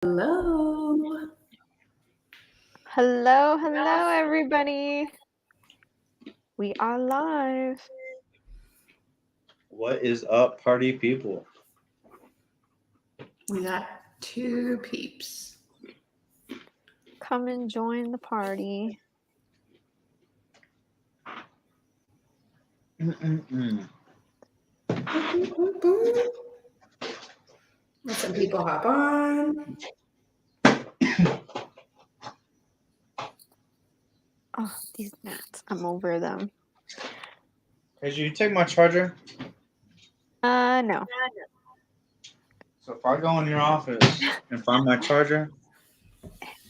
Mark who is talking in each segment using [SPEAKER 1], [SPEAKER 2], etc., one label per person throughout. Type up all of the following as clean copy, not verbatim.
[SPEAKER 1] Hello.
[SPEAKER 2] Hello, everybody. We are live.
[SPEAKER 3] What is up, party people?
[SPEAKER 1] We got two peeps.
[SPEAKER 2] Come and join the party.
[SPEAKER 1] Let some people hop on.
[SPEAKER 2] Oh, these gnats. I'm over them.
[SPEAKER 3] Hey, did you take my charger?
[SPEAKER 2] No.
[SPEAKER 3] So if I go in your office and find my charger,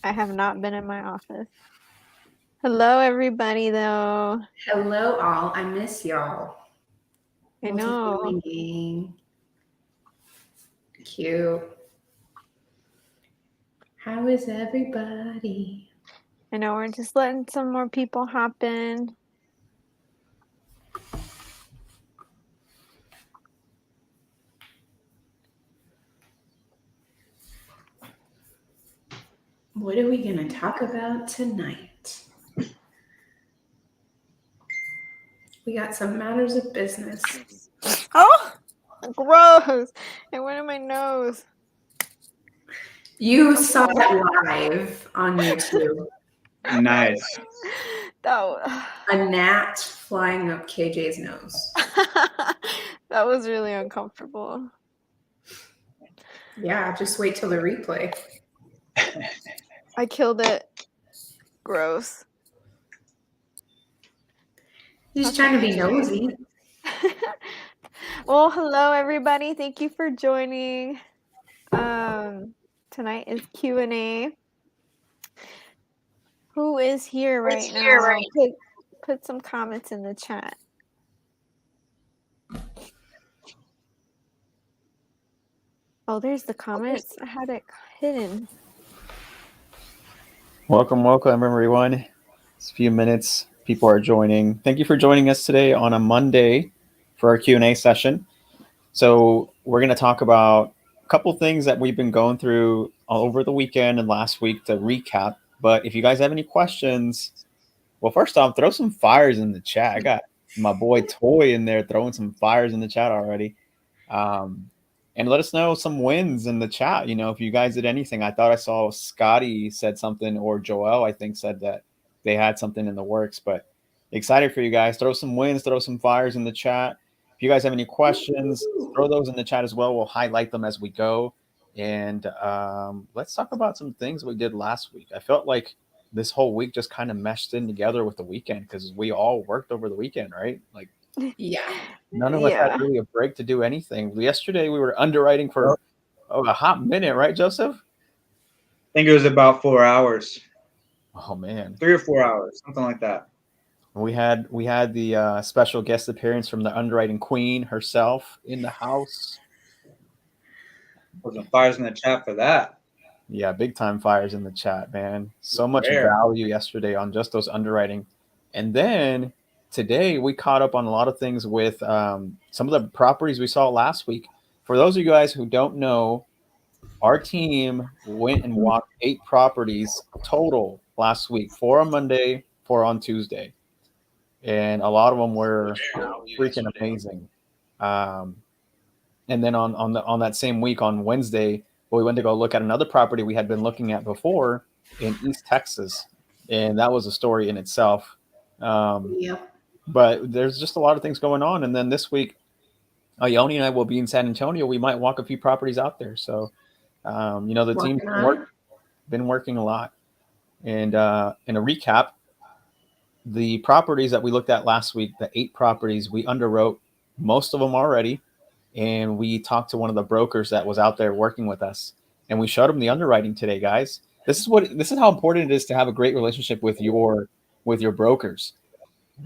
[SPEAKER 2] I have not been in my office. Hello, everybody, though.
[SPEAKER 1] Hello, all. I miss y'all.
[SPEAKER 2] I know.
[SPEAKER 1] Multifamily gang. Cute. How is everybody?
[SPEAKER 2] I know we're just letting some more people hop in.
[SPEAKER 1] What are we going to talk about tonight? We got some matters of business.
[SPEAKER 2] Oh, gross. It went in my nose.
[SPEAKER 1] You saw it live on YouTube.
[SPEAKER 3] nice.
[SPEAKER 1] A gnat flying up KJ's nose.
[SPEAKER 2] That was really uncomfortable.
[SPEAKER 1] Yeah, just wait till the replay.
[SPEAKER 2] I killed it. Gross.
[SPEAKER 1] He's trying to be nosy.
[SPEAKER 2] Well, hello everybody. Thank you for joining. Tonight is Q&A. Who is here right now? Put some comments in the chat. Oh, there's the comments. I had it hidden.
[SPEAKER 4] Welcome, everyone. It's a few minutes. People are joining. Thank you for joining us today on a Monday for our Q&A session. So we're going to talk about a couple things that we've been going through all over the weekend and last week to recap. But if you guys have any questions, well, first off, throw some fires in the chat. I got my boy Toy in there throwing some fires in the chat already. And let us know some wins in the chat. You know, if you guys did anything. I thought I saw Scotty said something, or Joel, I think, said that they had something in the works. But excited for you guys. Throw some wins, throw some fires in the chat. If you guys have any questions, throw those in the chat as well. We'll highlight them as we go. And let's talk about some things we did last week. I felt like this whole week just kind of meshed in together with the weekend because we all worked over the weekend, right? Like,
[SPEAKER 1] yeah.
[SPEAKER 4] None of us had really a break to do anything. Yesterday, we were underwriting for a hot minute, right, Joseph?
[SPEAKER 3] I think it was about 4 hours.
[SPEAKER 4] Oh, man.
[SPEAKER 3] 3 or 4 hours, something like that.
[SPEAKER 4] We had the special guest appearance from the underwriting queen herself in the house.
[SPEAKER 3] Put some fires in the chat for that.
[SPEAKER 4] Yeah, big time fires in the chat, man. So much value yesterday on just those underwriting. And then today we caught up on a lot of things with some of the properties we saw last week. For those of you guys who don't know, our team went and walked 8 properties total last week, 4 on Monday, 4 on Tuesday. And a lot of them were freaking amazing. And then on that same week on Wednesday, we went to go look at another property we had been looking at before in East Texas. And that was a story in itself.
[SPEAKER 1] Yep.
[SPEAKER 4] But there's just a lot of things going on. And then this week, Ione and I will be in San Antonio. We might walk a few properties out there. So, the team's been working a lot. And in a recap, the properties that we looked at last week, the 8 properties, we underwrote most of them already. And we talked to one of the brokers that was out there working with us. And we showed them the underwriting today, guys. This is how important it is to have a great relationship with your brokers.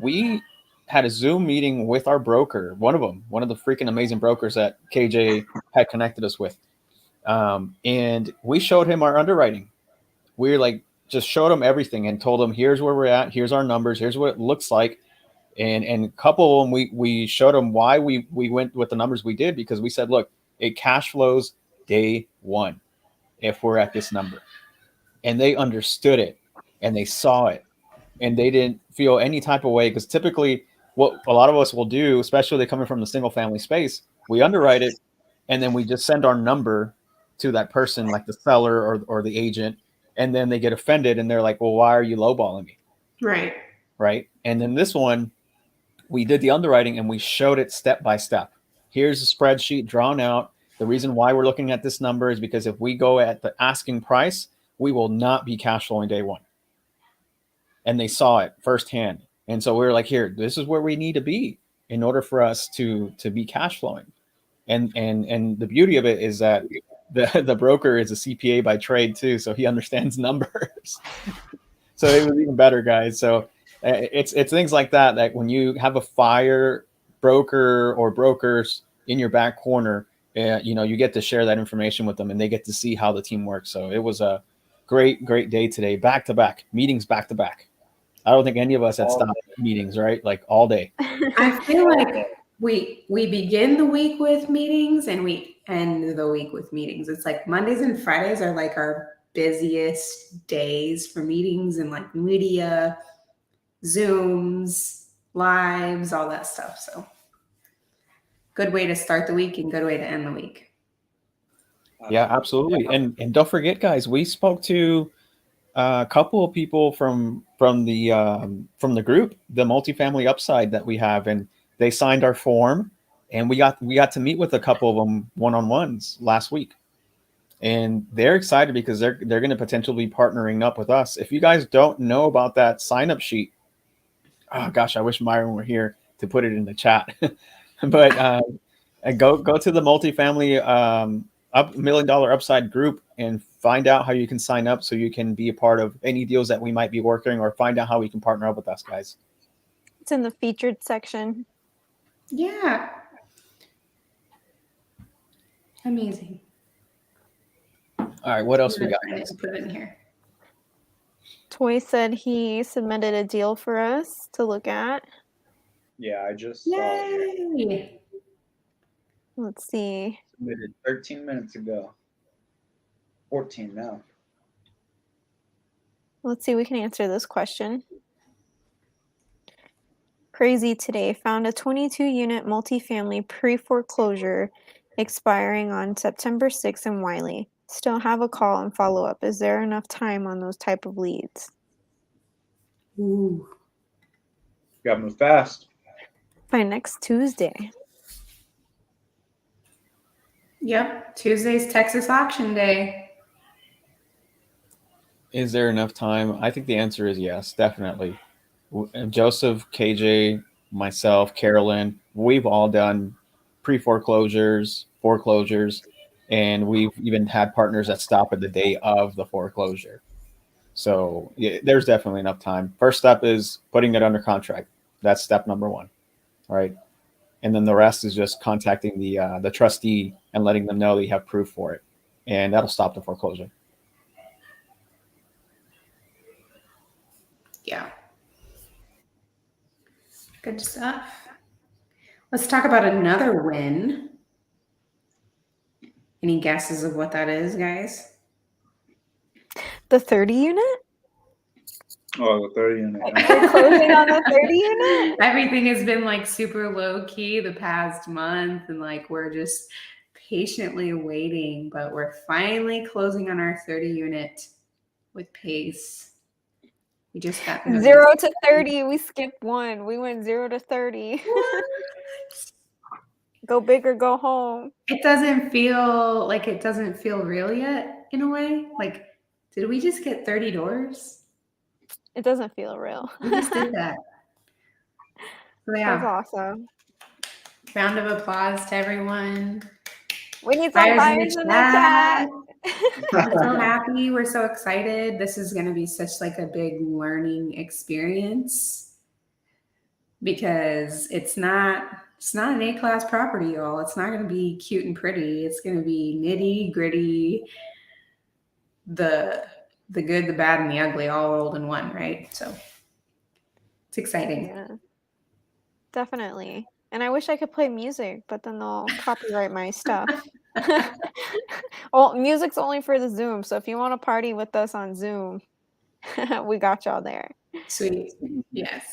[SPEAKER 4] We had a Zoom meeting with our broker, one of the freaking amazing brokers that KJ had connected us with. And we showed him our underwriting. We just showed him everything and told him, here's where we're at. Here's our numbers. Here's what it looks like. And a couple of them, we showed them why we went with the numbers we did, because we said, look, it cash flows day one. if we're at this number. And they understood it and they saw it and they didn't feel any type of way, because typically what a lot of us will do, especially coming from the single family space, we underwrite it and then we just send our number to that person, like the seller or the agent, and then they get offended and they're like, well, why are you lowballing me? Right. And then this one, we did the underwriting and we showed it step by step. Here's a spreadsheet drawn out. The reason why we're looking at this number is because if we go at the asking price, we will not be cash flowing day one. And they saw it firsthand. And so we were like, here, this is where we need to be in order for us to be cash flowing. And the beauty of it is that the broker is a CPA by trade too, so he understands numbers. So it was even better, guys. So it's things like that when you have a fire broker or brokers in your back corner, you get to share that information with them and they get to see how the team works. So it was a great day today, back to back meetings, back to back. I don't think any of us had stopped meetings, right? Like all day.
[SPEAKER 1] I feel like we begin the week with meetings and we end the week with meetings. It's like Mondays and Fridays are like our busiest days for meetings and like media, Zooms, lives, all that stuff. So good way to start the week and good way to end the week.
[SPEAKER 4] Yeah, absolutely. And don't forget, guys, we spoke to a couple of people from the group, the multifamily upside that we have, and they signed our form, and we got to meet with a couple of them one-on-ones last week, and they're excited because they're going to potentially be partnering up with us. If you guys don't know about that sign-up sheet, oh gosh, I wish Myron were here to put it in the chat. But go to the multifamily $1 million upside group and find out how you can sign up so you can be a part of any deals that we might be working, or find out how we can partner up with us, guys.
[SPEAKER 2] It's in the featured section.
[SPEAKER 1] Yeah. Amazing.
[SPEAKER 4] All right, what else we got?
[SPEAKER 1] Put it in here.
[SPEAKER 2] Toy said he submitted a deal for us to look at.
[SPEAKER 3] Yeah, I just saw it.
[SPEAKER 1] Yay!
[SPEAKER 2] Let's see.
[SPEAKER 3] Submitted 13 minutes ago. 14 now.
[SPEAKER 2] Let's see, we can answer this question. Crazy today. Found a 22-unit multifamily pre-foreclosure expiring on September 6th in Wiley. Still have a call and follow-up. Is there enough time on those type of leads?
[SPEAKER 1] Ooh.
[SPEAKER 3] Got to move fast.
[SPEAKER 2] By next Tuesday.
[SPEAKER 1] Yep. Tuesday's Texas auction day.
[SPEAKER 4] Is there enough time? I think the answer is yes, definitely. Joseph, KJ, myself, Carolyn, we've all done pre-foreclosures, foreclosures, and we've even had partners that stop at the day of the foreclosure. So yeah, there's definitely enough time. First step is putting it under contract. That's step number one. All right. And then the rest is just contacting the trustee and letting them know that you have proof for it. And that'll stop the foreclosure.
[SPEAKER 1] Yeah. Good stuff. Let's talk about another win. Any guesses of what that is, guys?
[SPEAKER 2] The 30 unit?
[SPEAKER 3] Oh, the 30 unit.
[SPEAKER 2] We're closing on the 30 unit?
[SPEAKER 1] Everything has been like super low key the past month, and like we're just patiently waiting, but we're finally closing on our 30 unit with pace. We just got
[SPEAKER 2] 0 to 30. We skipped one. We went 0 to 30. Go big or go home.
[SPEAKER 1] It doesn't feel real yet in a way. Like, did we just get 30 doors?
[SPEAKER 2] It doesn't feel real.
[SPEAKER 1] We just did that. So yeah.
[SPEAKER 2] That's awesome.
[SPEAKER 1] Round of applause to everyone.
[SPEAKER 2] We need some buyers in the chat.
[SPEAKER 1] We're so happy. We're so excited. This is going to be such like a big learning experience because it's not an A-class property, y'all. It's not going to be cute and pretty. It's going to be nitty gritty, the good, the bad, and the ugly all rolled in one, right? So it's exciting.
[SPEAKER 2] Yeah, definitely. And I wish I could play music, but then they'll copyright my stuff. Well, music's only for the Zoom, so if you want to party with us on Zoom, we got y'all there.
[SPEAKER 1] Sweet. Yes.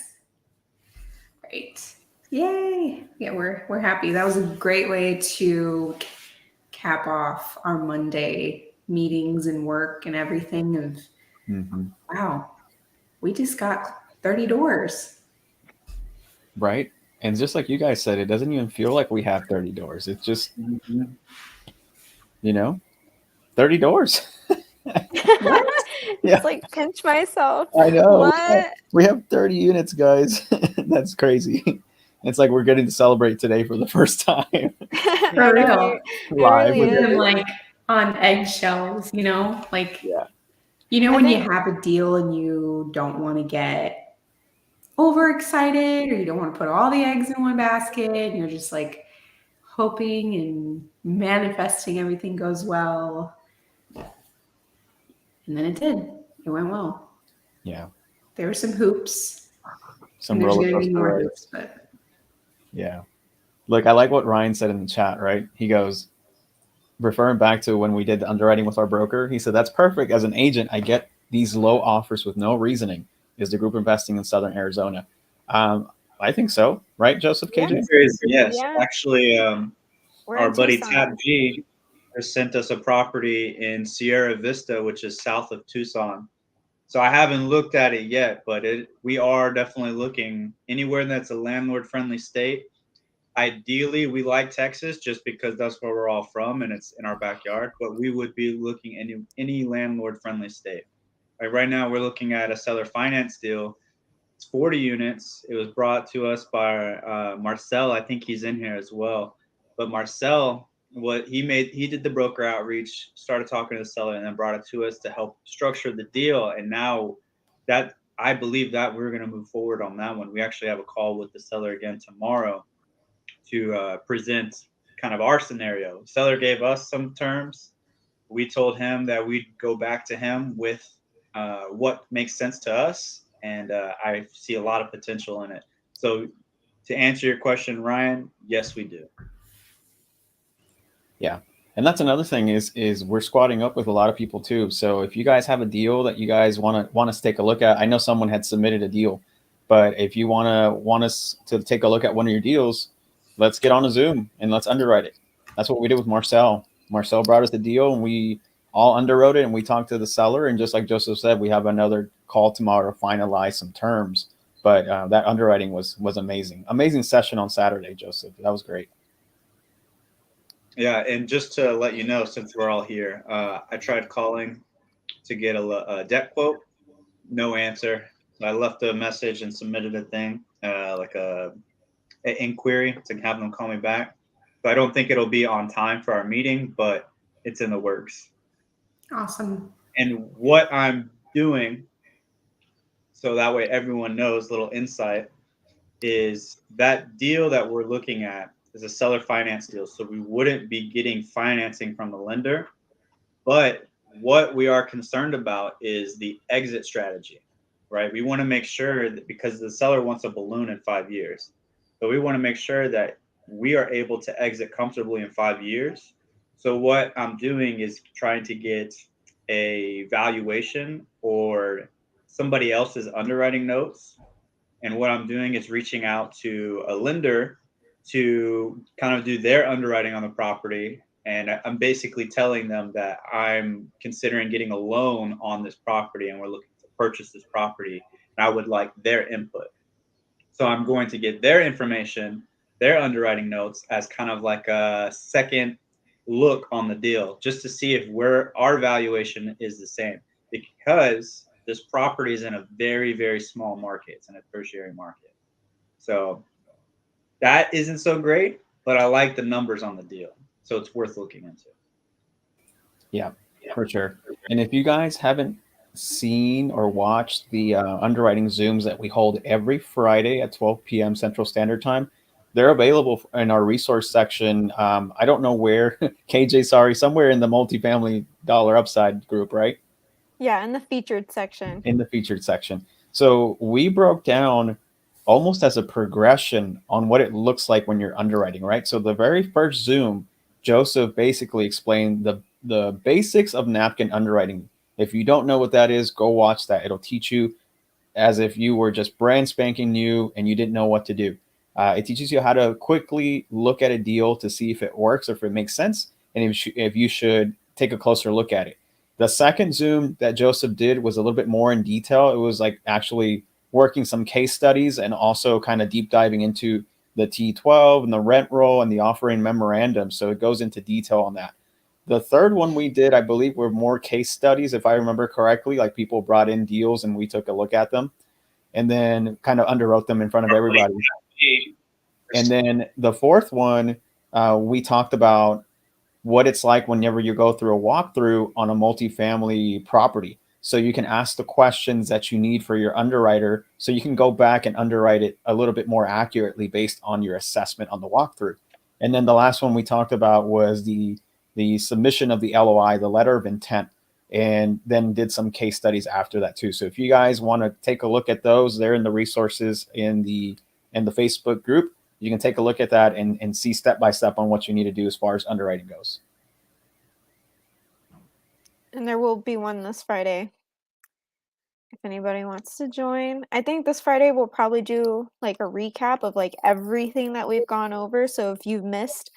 [SPEAKER 1] Great. Yay. Yeah, we're happy. That was a great way to cap off our Monday meetings and work and everything of wow, we just got 30 doors.
[SPEAKER 4] Right. And just like you guys said, it doesn't even feel like we have 30 doors. It's just, 30 doors.
[SPEAKER 1] What?
[SPEAKER 4] Yeah.
[SPEAKER 2] It's like pinch myself.
[SPEAKER 4] I know.
[SPEAKER 2] What?
[SPEAKER 4] We have 30 units, guys. That's crazy. It's like we're getting to celebrate today for the first time.
[SPEAKER 2] I
[SPEAKER 1] For
[SPEAKER 2] know,
[SPEAKER 1] real.
[SPEAKER 2] it
[SPEAKER 4] Live
[SPEAKER 2] really
[SPEAKER 4] with
[SPEAKER 1] I'm
[SPEAKER 2] is.
[SPEAKER 1] like on eggshells, like
[SPEAKER 4] Yeah.
[SPEAKER 1] when
[SPEAKER 2] I
[SPEAKER 1] you
[SPEAKER 2] think
[SPEAKER 1] have a deal and you don't want to get overexcited or you don't want to put all the eggs in one basket and you're just like hoping and manifesting everything goes well. And then it did. It went well.
[SPEAKER 4] Yeah.
[SPEAKER 1] There were some hoops.
[SPEAKER 4] Some
[SPEAKER 1] And there's
[SPEAKER 4] roller
[SPEAKER 1] going to be
[SPEAKER 4] coaster
[SPEAKER 1] more
[SPEAKER 4] rides.
[SPEAKER 1] hoops, but
[SPEAKER 4] Yeah. Look, I like what Ryan said in the chat, right? He goes, referring back to when we did the underwriting with our broker, he said, that's perfect. As an agent, I get these low offers with no reasoning. Is the group investing in Southern Arizona? I think so, right, Joseph,
[SPEAKER 2] Yeah.
[SPEAKER 4] KJ?
[SPEAKER 3] Yes,
[SPEAKER 2] Yeah.
[SPEAKER 3] actually,
[SPEAKER 2] we're
[SPEAKER 3] our
[SPEAKER 2] in
[SPEAKER 3] buddy
[SPEAKER 2] Tucson.
[SPEAKER 3] Tab G has sent us a property in Sierra Vista, which is south of Tucson. So I haven't looked at it yet, but we are definitely looking anywhere that's a landlord-friendly state. Ideally, we like Texas just because that's where we're all from and it's in our backyard. But we would be looking any landlord-friendly state. Like right now, we're looking at a seller finance deal. It's 40 units. It was brought to us by Marcel. I think he's in here as well. But Marcel, he did the broker outreach, started talking to the seller, and then brought it to us to help structure the deal. And now that I believe that we're going to move forward on that one. We actually have a call with the seller again tomorrow to present kind of our scenario. Seller gave us some terms. We told him that we'd go back to him with what makes sense to us, and I see a lot of potential in it. So, to answer your question, Ryan, yes, we do.
[SPEAKER 4] Yeah. And that's another thing is we're squatting up with a lot of people too. So if you guys have a deal that you guys want us to take a look at, I know someone had submitted a deal, but if you want us to take a look at one of your deals, let's get on a Zoom and let's underwrite it. That's what we did with Marcel. Marcel brought us the deal and we all underwrote it and we talked to the seller. And just like Joseph said, we have another call tomorrow to finalize some terms. But that underwriting was amazing. Amazing session on Saturday, Joseph. That was great.
[SPEAKER 3] Yeah, and just to let you know, since we're all here, I tried calling to get a debt quote, no answer. So I left a message and submitted a thing, like an inquiry to have them call me back. So I don't think it'll be on time for our meeting, but it's in the works.
[SPEAKER 1] awesome.
[SPEAKER 3] And what I'm doing, so that way everyone knows, little insight, is that deal that we're looking at is a seller finance deal. So we wouldn't be getting financing from the lender. But what we are concerned about is the exit strategy, right? We want to make sure that because the seller wants a balloon in 5 years. So we want to make sure that we are able to exit comfortably in 5 years. So what I'm doing is trying to get a valuation or somebody else's underwriting notes. And what I'm doing is reaching out to a lender to kind of do their underwriting on the property. And I'm basically telling them that I'm considering getting a loan on this property and we're looking to purchase this property. And I would like their input. So I'm going to get their information, their underwriting notes as kind of like a second look on the deal, just to see if our valuation is the same. Because this property is in a very, very small market. It's in a tertiary market. So that isn't so great, but I like the numbers on the deal. So it's worth looking into.
[SPEAKER 4] Yeah, for sure. And if you guys haven't seen or watched the underwriting Zooms that we hold every Friday at 12 p.m. Central Standard Time, they're available in our resource section. I don't know where, KJ, sorry, somewhere in the Multifamily Dollar Upside group, right?
[SPEAKER 2] Yeah, in the featured section.
[SPEAKER 4] In the featured section. So we broke down almost as a progression on what it looks like when you're underwriting, right? So the very first Zoom Joseph basically explained the basics of napkin underwriting. If you don't know what that is, go watch that. It'll teach you as if you were just brand spanking new and you didn't know what to do. It teaches you how to quickly look at a deal to see if it works or if it makes sense, and if you should take a closer look at it. The second Zoom that Joseph did was a little bit more in detail. It was like actually working some case studies and also kind of deep diving into the T12 and the rent roll and the offering memorandum. So it goes into detail on that. The third one we did, I believe, were more case studies, if I remember correctly. Like people brought in deals and we took a look at them and then kind of underwrote them in front of everybody. And then the fourth one, we talked about what it's like whenever you go through a walkthrough on a multifamily property. So you can ask the questions that you need for your underwriter so you can go back and underwrite it a little bit more accurately based on your assessment on the walkthrough. And then the last one we talked about was the submission of the LOI, the letter of intent, and then did some case studies after that too. So if you guys want to take a look at those, they're in the resources in the Facebook group. You can take a look at that and see step by step on what you need to do as far as underwriting goes.
[SPEAKER 2] And there will be one this Friday if anybody wants to join. I think this Friday we'll probably do like a recap of like everything that we've gone over. So if you've missed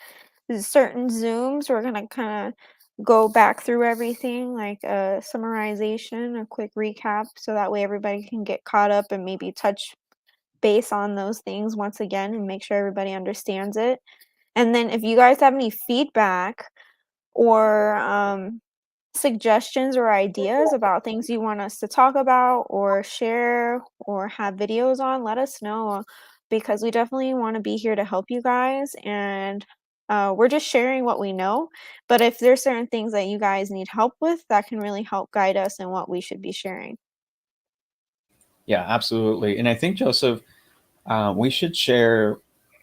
[SPEAKER 2] certain Zooms, we're going to kind of go back through everything, like a summarization, a quick recap, so that way everybody can get caught up and maybe touch base on those things once again and make sure everybody understands it. And then if you guys have any feedback or suggestions or ideas about things you want us to talk about or share or have videos on, let us know, because we definitely want to be here to help you guys. And we're just sharing what we know. But if there's certain things that you guys need help with, that can really help guide us in what we should be sharing.
[SPEAKER 4] Yeah, absolutely. And I think, Joseph, we should share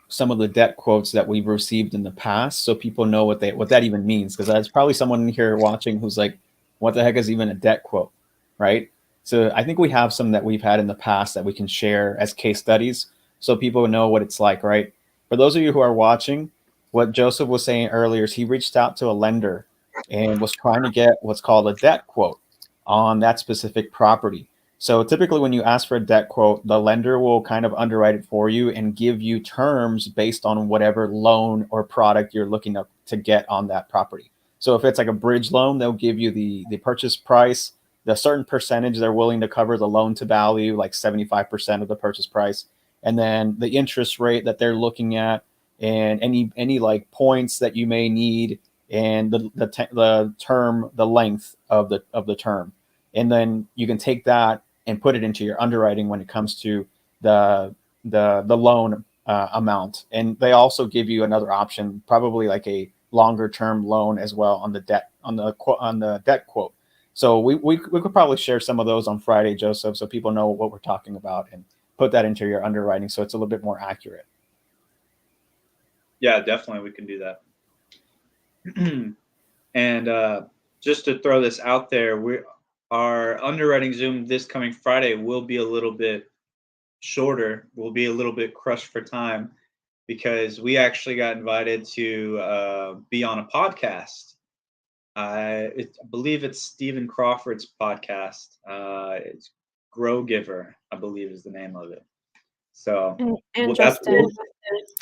[SPEAKER 4] some of the debt quotes that we've received in the past so people know what that even means, because there's probably someone here watching who's like, what the heck is even a debt quote, right? So I think we have some that we've had in the past that we can share as case studies so people know what it's like, right? For those of you who are watching, what Joseph was saying earlier is he reached out to a lender and was trying to get what's called a debt quote on that specific property. So typically when you ask for a debt quote, the lender will kind of underwrite it for you and give you terms based on whatever loan or product you're looking to get on that property. So if it's like a bridge loan, they'll give you the purchase price, the certain percentage they're willing to cover the loan to value, like 75% of the purchase price, and then the interest rate that they're looking at, and any like points that you may need, and the term, the length of the term. And then you can take that and put it into your underwriting when it comes to the loan amount. And they also give you another option, probably like a longer term loan as well on the debt quote. So we could probably share some of those on Friday, Joseph, so people know what we're talking about and put that into your underwriting so it's a little bit more accurate.
[SPEAKER 3] Yeah, definitely we can do that. And just to throw this out there, our underwriting Zoom this coming Friday will be a little bit shorter. We'll be a little bit crushed for time because we actually got invited to be on a podcast. I believe it's Stephen Crawford's podcast. It's Grow Giver, I believe is the name of it. So
[SPEAKER 2] and Justin.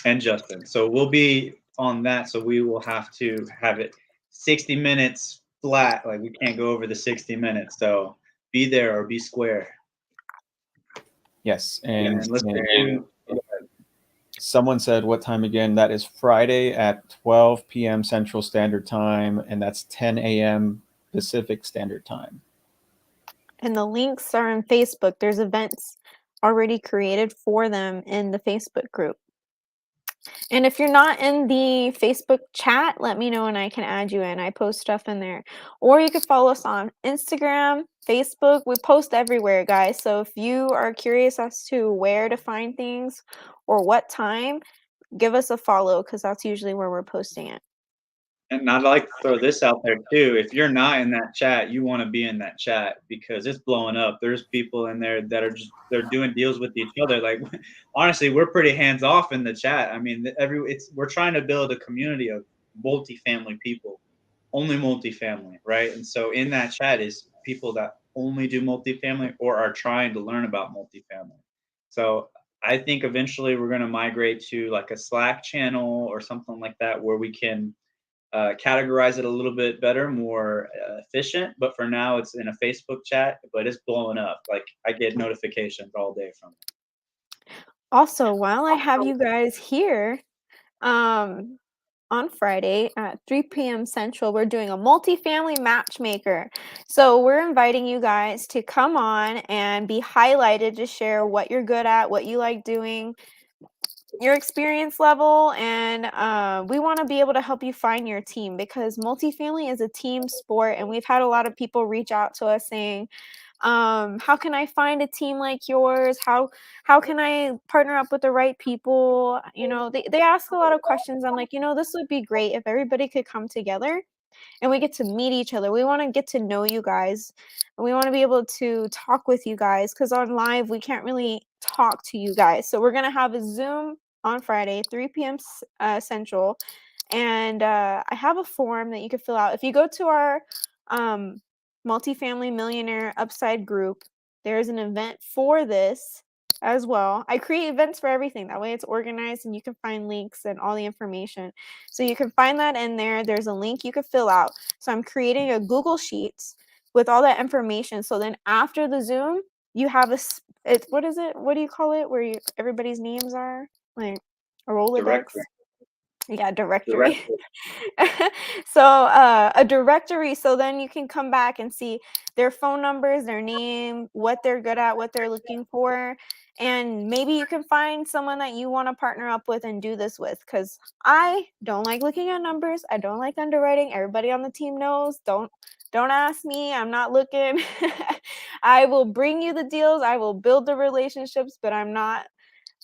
[SPEAKER 3] And Justin. So we'll be on that. So we will have to have it 60 minutes flat. Like we can't go over the 60 minutes. So be there or be square.
[SPEAKER 4] Yes. And someone said what time again? That is Friday at 12 p.m. Central Standard Time, and that's 10 a.m. Pacific Standard Time.
[SPEAKER 2] And the links are in Facebook. There's events already created for them in the Facebook group. And if you're not in the Facebook chat, let me know and I can add you in. I post stuff in there. Or you can follow us on Instagram, Facebook. We post everywhere, guys. So if you are curious as to where to find things or what time, give us a follow because that's usually where we're posting it.
[SPEAKER 3] And I'd like to throw this out there too. If you're not in that chat, you want to be in that chat because it's blowing up. There's people in there that are they're doing deals with each other. Like honestly, we're pretty hands off in the chat. I mean, we're trying to build a community of multifamily people, only multifamily, right? And so in that chat is people that only do multifamily or are trying to learn about multifamily. So I think eventually we're going to migrate to like a Slack channel or something like that where we can categorize it a little bit better, more efficient. But for now, it's in a Facebook chat, but it's blowing up. Like I get notifications all day from it.
[SPEAKER 2] Also, while I have you guys here, on Friday at 3 p.m. Central, we're doing a multifamily matchmaker. So we're inviting you guys to come on and be highlighted to share what you're good at, what you like doing, your experience level, and we want to be able to help you find your team because multifamily is a team sport, and we've had a lot of people reach out to us saying, how can I find a team like yours? How can I partner up with the right people? You know, they ask a lot of questions. I'm like, this would be great if everybody could come together and we get to meet each other. We want to get to know you guys. And we want to be able to talk with you guys because on live, we can't really talk to you guys. So we're going to have a Zoom on Friday, 3 p.m. Central. And I have a form that you can fill out. If you go to our Multifamily Millionaire Upside group, there's an event for this as well. I create events for everything. That way it's organized and you can find links and all the information. So you can find that in there. There's a link you can fill out. So I'm creating a Google Sheets with all that information. So then after the Zoom, you have what is it? What do you call it? Where everybody's names are? Like a Rolodex?
[SPEAKER 3] Directory.
[SPEAKER 2] Yeah, directory. So a directory, so then you can come back and see their phone numbers, their name, what they're good at, what they're looking for, and maybe you can find someone that you want to partner up with and do this with, because I don't like looking at numbers. I don't like underwriting. Everybody on the team knows. Don't ask me. I'm not looking. I will bring you the deals. I will build the relationships, but I'm not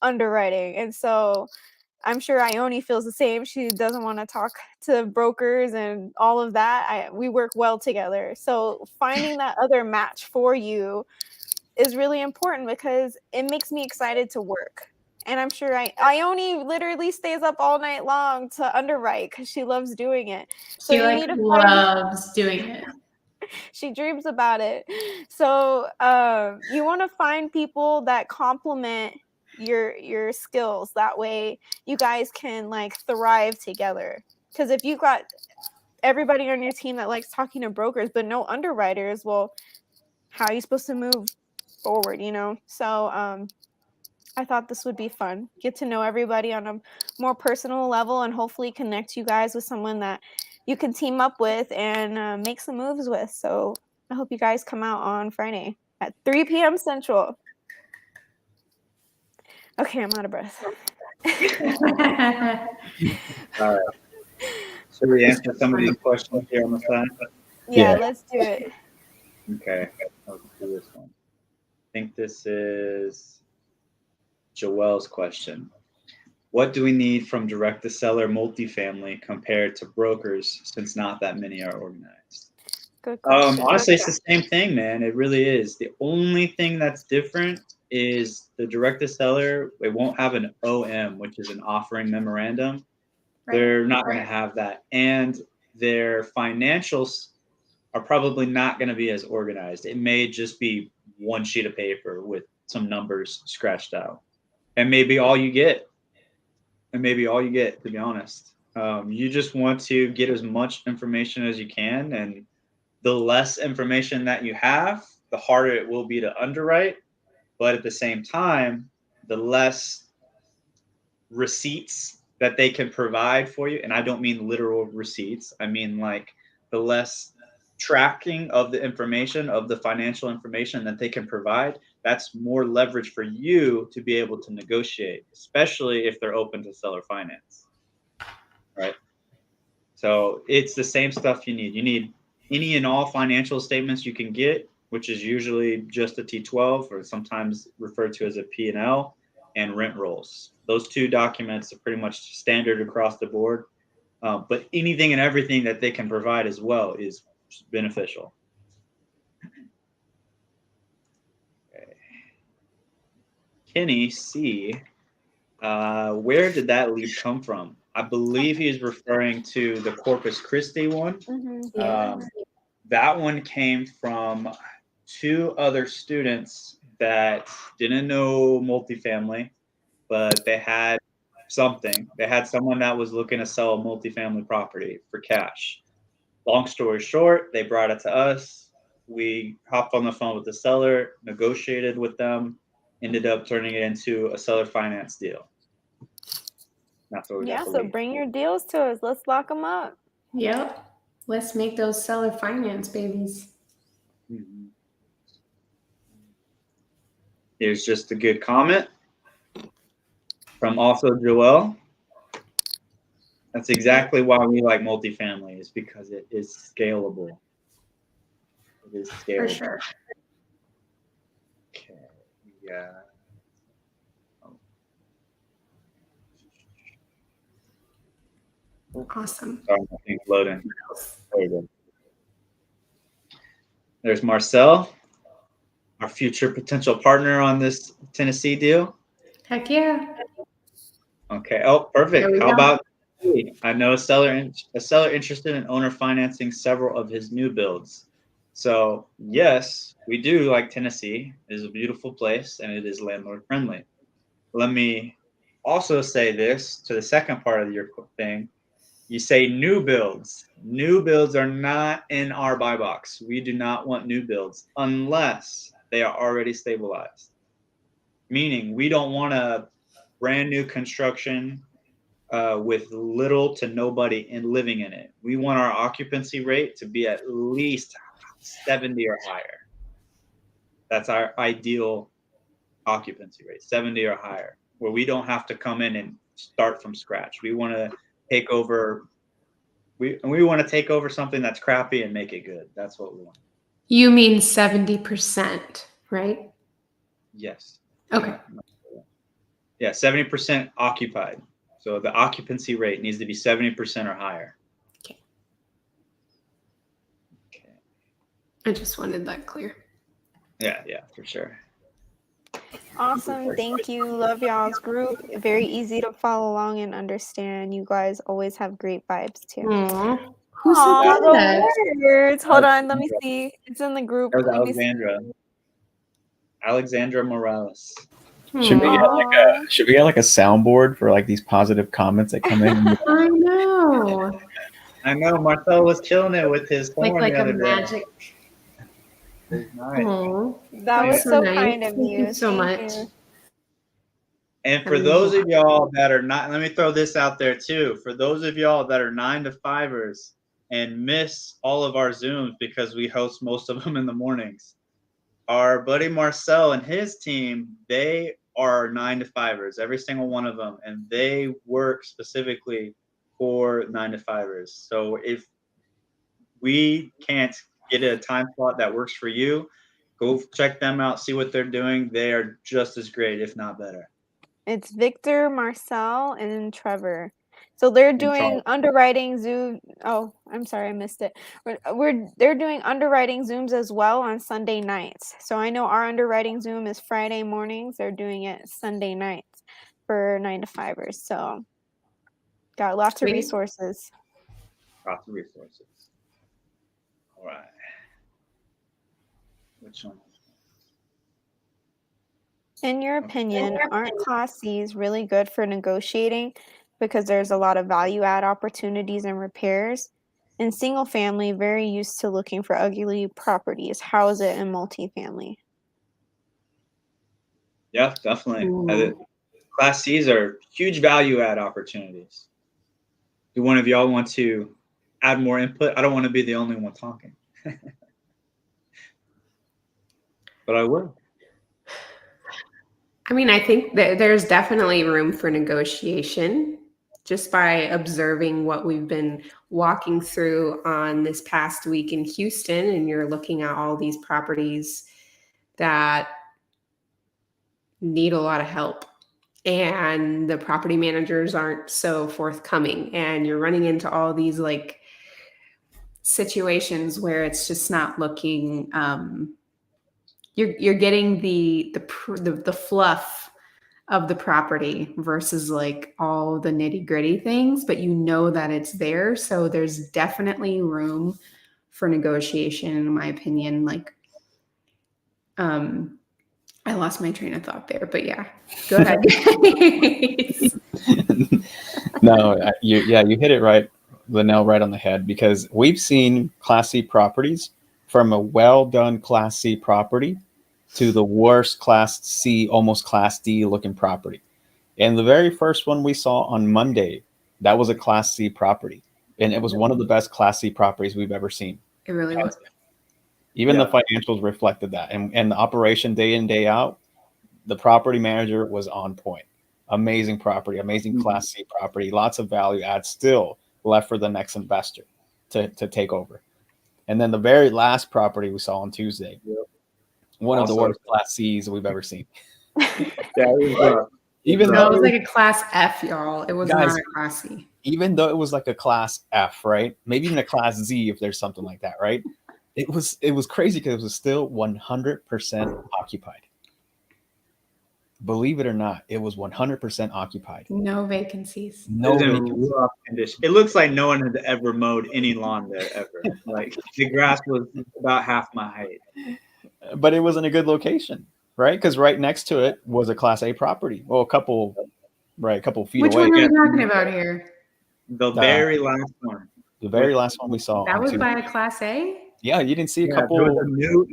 [SPEAKER 2] underwriting. And so I'm sure Ione feels the same. She doesn't want to talk to brokers and all of that. We work well together. So finding that other match for you is really important because it makes me excited to work. And I'm sure Ione literally stays up all night long to underwrite because she loves doing it. So
[SPEAKER 1] She
[SPEAKER 2] you need to find.
[SPEAKER 1] loves doing it.
[SPEAKER 2] She dreams about it. So you want to find people that complement your skills. That way you guys can like thrive together. Because if you've got everybody on your team that likes talking to brokers but no underwriters, well, how are you supposed to move forward, So I thought this would be fun. Get to know everybody on a more personal level and hopefully connect you guys with someone that you can team up with and make some moves with. So I hope you guys come out on Friday at 3 p.m. Central. Okay, I'm out of breath.
[SPEAKER 3] All right. Should we answer some of these questions here on the side?
[SPEAKER 2] Yeah,
[SPEAKER 4] Yeah.
[SPEAKER 2] let's do it.
[SPEAKER 3] Okay, let's do this one. I think this is Joelle's question. What do we need from direct to seller multifamily compared to brokers since not that many are organized?
[SPEAKER 2] Good question.
[SPEAKER 3] Honestly, it's the same thing, man. It really is. The only thing that's different is the direct to seller, it won't have an OM, which is an offering memorandum.
[SPEAKER 1] Right.
[SPEAKER 3] They're not going to have that. And their financials are probably not going to be as organized. It may just be one sheet of paper with some numbers scratched out. And maybe all you get. To be honest. You just want to get as much information as you can. And the less information that you have, the harder it will be to underwrite. But at the same time, the less receipts that they can provide for you, and I don't mean literal receipts, I mean like the less tracking of the information, of the financial information that they can provide, that's more leverage for you to be able to negotiate, especially if they're open to seller finance, right? So it's the same stuff you need. You need any and all financial statements you can get, which is usually just a T12 or sometimes referred to as a P&L, and rent rolls. Those two documents are pretty much standard across the board. But anything and everything that they can provide as well is beneficial. Okay. Kenny C, where did that lead come from? I believe he's referring to the Corpus Christi one.
[SPEAKER 1] Yeah.
[SPEAKER 3] That one came from 2 other students that didn't know multifamily, but they had something. They had someone that was looking to sell a multifamily property for cash. Long story short, they brought it to us. We hopped on the phone with the seller, negotiated with them, ended up turning it into a seller finance deal. That's what we got
[SPEAKER 2] Yeah,
[SPEAKER 3] the
[SPEAKER 2] so
[SPEAKER 3] lead.
[SPEAKER 2] bring your deals to us. Let's lock them up.
[SPEAKER 1] Yep. Let's make those seller finance babies.
[SPEAKER 3] Mhm. Here's just a good comment from also Joelle. That's exactly why we like multifamily, is because it is scalable. It is scalable.
[SPEAKER 1] For sure.
[SPEAKER 3] Okay. Yeah.
[SPEAKER 1] Awesome.
[SPEAKER 3] Sorry, my thing's loading. There we go. There's Marcel, our future potential partner on this Tennessee deal.
[SPEAKER 1] Heck yeah.
[SPEAKER 3] Okay. Oh, perfect.
[SPEAKER 1] There we
[SPEAKER 3] How
[SPEAKER 1] go.
[SPEAKER 3] about I know a seller interested in owner financing several of his new builds. So yes, we do like Tennessee. It is a beautiful place and it is landlord friendly. Let me also say this to the second part of your thing. You say new builds. New builds are not in our buy box. We do not want new builds unless they are already stabilized. Meaning we don't want a brand new construction with little to nobody living in it. We want our occupancy rate to be at least 70 or higher. That's our ideal occupancy rate, 70 or higher, where we don't have to come in and start from scratch. We want to take over. We want to take over something that's crappy and make it good. That's what we want.
[SPEAKER 1] You mean 70%, right?
[SPEAKER 3] Yes.
[SPEAKER 1] Okay.
[SPEAKER 3] Yeah, 70% occupied. So the occupancy rate needs to be 70% or higher.
[SPEAKER 1] Okay.
[SPEAKER 3] Okay.
[SPEAKER 1] I just wanted that clear.
[SPEAKER 3] Yeah, for sure.
[SPEAKER 2] Awesome. Thank you. Love y'all's group. Very easy to follow along and understand. You guys always have great vibes too.
[SPEAKER 1] Aww. Who
[SPEAKER 2] Aw,
[SPEAKER 1] said
[SPEAKER 2] the
[SPEAKER 1] that?
[SPEAKER 2] words. Hold on. Let me see. It's in the group.
[SPEAKER 3] That was
[SPEAKER 2] Let me see.
[SPEAKER 3] Alexandra Morales.
[SPEAKER 4] Should we
[SPEAKER 2] Aw.
[SPEAKER 4] get like a soundboard for like these positive comments that come in?
[SPEAKER 1] I know.
[SPEAKER 3] I know Marcel was killing it with his horn
[SPEAKER 1] Like
[SPEAKER 3] the
[SPEAKER 1] a
[SPEAKER 3] other day.
[SPEAKER 1] magic.
[SPEAKER 3] It was nice.
[SPEAKER 1] Aw.
[SPEAKER 2] That was so
[SPEAKER 1] nice.
[SPEAKER 2] kind of
[SPEAKER 1] Thank
[SPEAKER 2] you.
[SPEAKER 1] you so
[SPEAKER 2] Thank
[SPEAKER 1] much.
[SPEAKER 2] you.
[SPEAKER 3] And for those of y'all that are not, let me throw this out there too. For those of y'all that are 9 to 5ers and miss all of our Zooms because we host most of them in the mornings, our buddy Marcel and his team, they are 9 to 5ers, every single one of them, and they work specifically for 9 to 5ers. So if we can't get a time slot that works for you, go check them out, see what they're doing. They are just as great, if not better.
[SPEAKER 2] It's Victor, Marcel, and Trevor. So they're doing underwriting Zoom. Oh, I'm sorry, I missed it. They're doing underwriting Zooms as well on Sunday nights. So I know our underwriting Zoom is Friday mornings. They're doing it Sunday nights for 9 to 5ers. So got lots of resources.
[SPEAKER 3] Lots of resources. All right. Which one?
[SPEAKER 2] In your opinion, aren't Class Cs really good for negotiating because there's a lot of value add opportunities and repairs? In single family, very used to looking for ugly properties. How is it in multifamily?
[SPEAKER 3] Yeah, definitely. Class Cs are huge value add opportunities. Do one of y'all want to add more input? I don't want to be the only one talking. But I will.
[SPEAKER 1] I mean, I think that there's definitely room for negotiation just by observing what we've been walking through on this past week in Houston. And you're looking at all these properties that need a lot of help. And the property managers aren't so forthcoming. And you're running into all these like situations where it's just not looking you're getting the fluff of the property versus like all the nitty gritty things, but you know that it's there. So there's definitely room for negotiation, in my opinion. Like, I lost my train of thought there, but yeah, go ahead.
[SPEAKER 4] No, you hit it right, the nail right on the head, because we've seen Class C properties from a well done Class C property to the worst Class C, almost Class D looking property. And the very first one we saw on Monday, that was a Class C property, and it was one of the best Class C properties we've ever seen.
[SPEAKER 1] It really was.
[SPEAKER 4] Even the financials reflected that, and the operation day in, day out, the property manager was on point. Amazing property, amazing Class C property, lots of value add still left for the next investor to take over. And then the very last property we saw on Tuesday, one of the worst Class Cs we've ever seen.
[SPEAKER 3] Even
[SPEAKER 1] though it was like a Class F, y'all. It was not a Class C.
[SPEAKER 4] Even though it was like a Class F, right? Maybe even a Class Z if there's something like that, right? It was crazy because it was still 100% occupied. Believe it or not, it was 100% occupied.
[SPEAKER 1] No vacancies.
[SPEAKER 3] No vacancies. Rough condition. It looks like no one had ever mowed any lawn there ever. Like the grass was about half my height.
[SPEAKER 4] But it was in a good location, right? Because right next to it was a Class A property. Well, a couple feet
[SPEAKER 1] Which
[SPEAKER 4] away.
[SPEAKER 1] Which one are we talking about here?
[SPEAKER 3] The very last one.
[SPEAKER 4] The very last one we saw.
[SPEAKER 1] That was by a Class A?
[SPEAKER 4] Yeah, you didn't see a couple.
[SPEAKER 3] There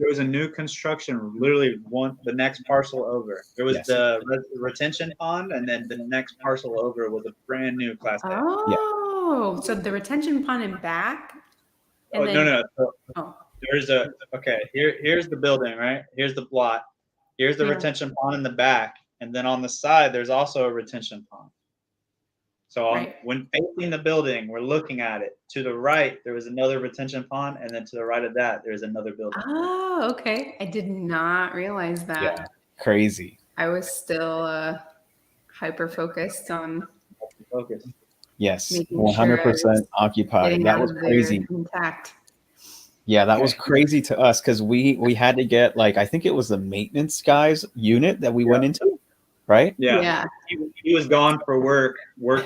[SPEAKER 3] was a new construction, literally the next parcel over. There was the retention pond, and then the next parcel over was a brand new Class A.
[SPEAKER 1] Oh, so the retention pond in back?
[SPEAKER 3] And no. There's here's the building, right? Here's the plot. Here's the retention pond in the back, and then on the side there's also a retention pond. So when facing the building, we're looking at it. To the right, there was another retention pond, and then to the right of that, there's another building.
[SPEAKER 1] Oh, okay. I did not realize that.
[SPEAKER 4] Yeah, crazy.
[SPEAKER 1] I was still hyper focused on.
[SPEAKER 4] Yes, 100% occupied. That was crazy.
[SPEAKER 1] Intact.
[SPEAKER 4] Yeah, that was crazy to us because we had to get I think it was the maintenance guy's unit that we went into. Right?
[SPEAKER 3] Yeah. He was gone for work,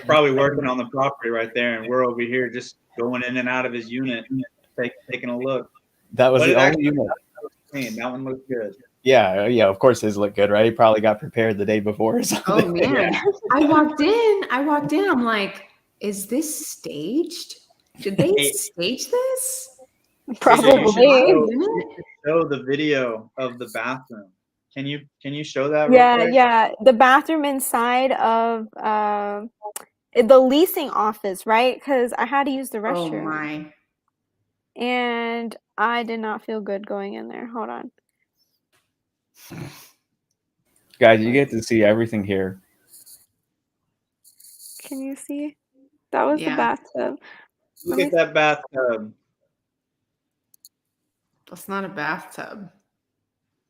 [SPEAKER 3] probably working on the property right there, and we're over here just going in and out of his unit, taking a look.
[SPEAKER 4] That was the only unit.
[SPEAKER 3] That one looked good.
[SPEAKER 4] Yeah. Of course, his looked good, right? He probably got prepared the day before or something.
[SPEAKER 1] Oh man! I walked in. I'm like, is this staged? Did they stage this?
[SPEAKER 2] Probably.
[SPEAKER 3] Show the video of the bathroom. Can you show that?
[SPEAKER 2] Yeah. The bathroom inside of the leasing office, right? Because I had to use the restroom.
[SPEAKER 1] Oh my!
[SPEAKER 2] And I did not feel good going in there. Hold on,
[SPEAKER 4] guys. You get to see everything here.
[SPEAKER 2] Can you see? That was the bathtub.
[SPEAKER 3] Look at that bathtub.
[SPEAKER 1] That's not a bathtub.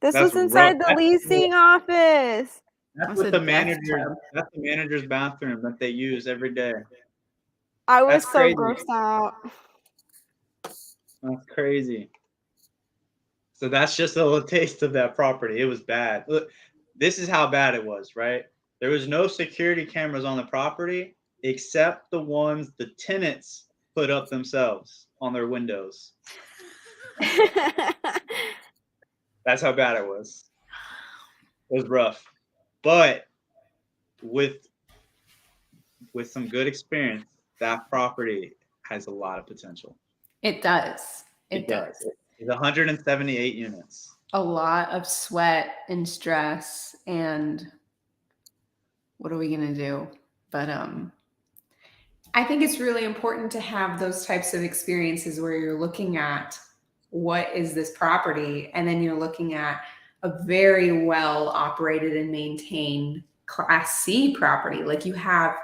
[SPEAKER 2] This was inside the leasing office.
[SPEAKER 3] That's what the manager's bathroom that they use every day.
[SPEAKER 2] I was so grossed out.
[SPEAKER 3] That's crazy. So that's just a little taste of that property. It was bad. Look, this is how bad it was, right? There was no security cameras on the property except the ones the tenants put up themselves on their windows. That's how bad it was. It was rough. But with some good experience, that property has a lot of potential.
[SPEAKER 1] It does.
[SPEAKER 3] It does. It's 178 units.
[SPEAKER 1] A lot of sweat and stress, and what are we going to do? But I think it's really important to have those types of experiences where you're looking at what is this property, and then you're looking at a very well operated and maintained Class C property. Like you have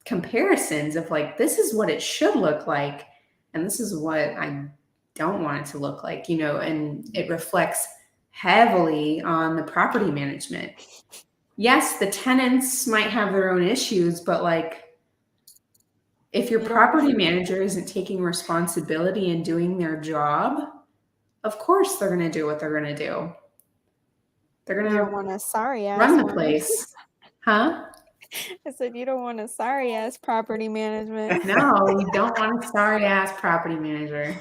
[SPEAKER 1] comparisons of this is what it should look like, and this is what I don't want it to look like, and it reflects heavily on the property management. Yes, the tenants might have their own issues, but if your property manager isn't taking responsibility and doing their job, of course they're going to do what they're going to do. They're going to
[SPEAKER 2] run the place.
[SPEAKER 1] Huh?
[SPEAKER 2] I said you don't want a sorry ass property management.
[SPEAKER 1] No, we don't want a sorry ass property manager.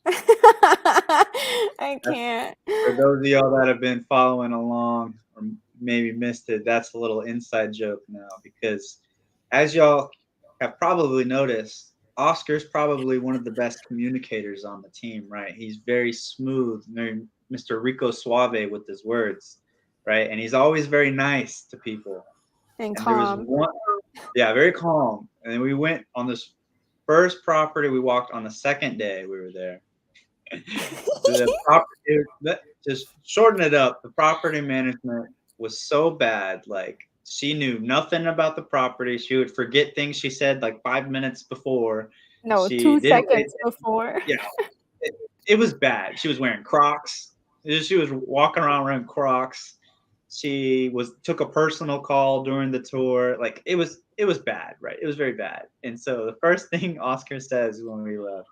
[SPEAKER 2] I can't.
[SPEAKER 3] For those of y'all that have been following along or maybe missed it, that's a little inside joke now because as y'all have probably noticed, Oscar's probably one of the best communicators on the team, right? He's very smooth, very Mr. Rico Suave with his words, right? And he's always very nice to people.
[SPEAKER 2] And
[SPEAKER 3] And there was
[SPEAKER 2] calm.
[SPEAKER 3] one, yeah, very calm. And then we went on this first property we walked on the second day we were there. The property, just shorten it up, the property management was so bad. Like she knew nothing about the property. She would forget things she said like 5 minutes before.
[SPEAKER 2] No,
[SPEAKER 3] She
[SPEAKER 2] 2
[SPEAKER 3] didn't.
[SPEAKER 2] seconds before.
[SPEAKER 3] Yeah, it was bad. She was wearing Crocs. She was walking around wearing Crocs. She took a personal call during the tour. Like it was bad, right? It was very bad. And so the first thing Oscar says when we left,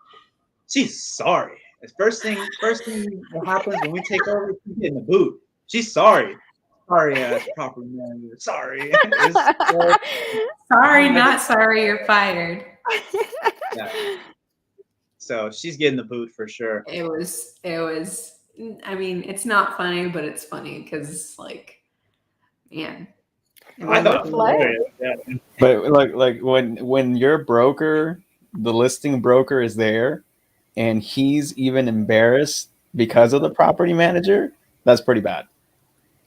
[SPEAKER 3] she's sorry. The first thing that happens when we take over, she's getting the boot. She's sorry. Sorry, property manager. Sorry.
[SPEAKER 1] Sorry, not sorry, you're fired.
[SPEAKER 3] Yeah. So she's getting the boot for sure.
[SPEAKER 1] It was, I mean, it's not funny, but it's funny because, like, man.
[SPEAKER 3] I thought it was hilarious. Yeah.
[SPEAKER 4] But like when your broker, the listing broker, is there, and he's even embarrassed because of the property manager, that's pretty bad.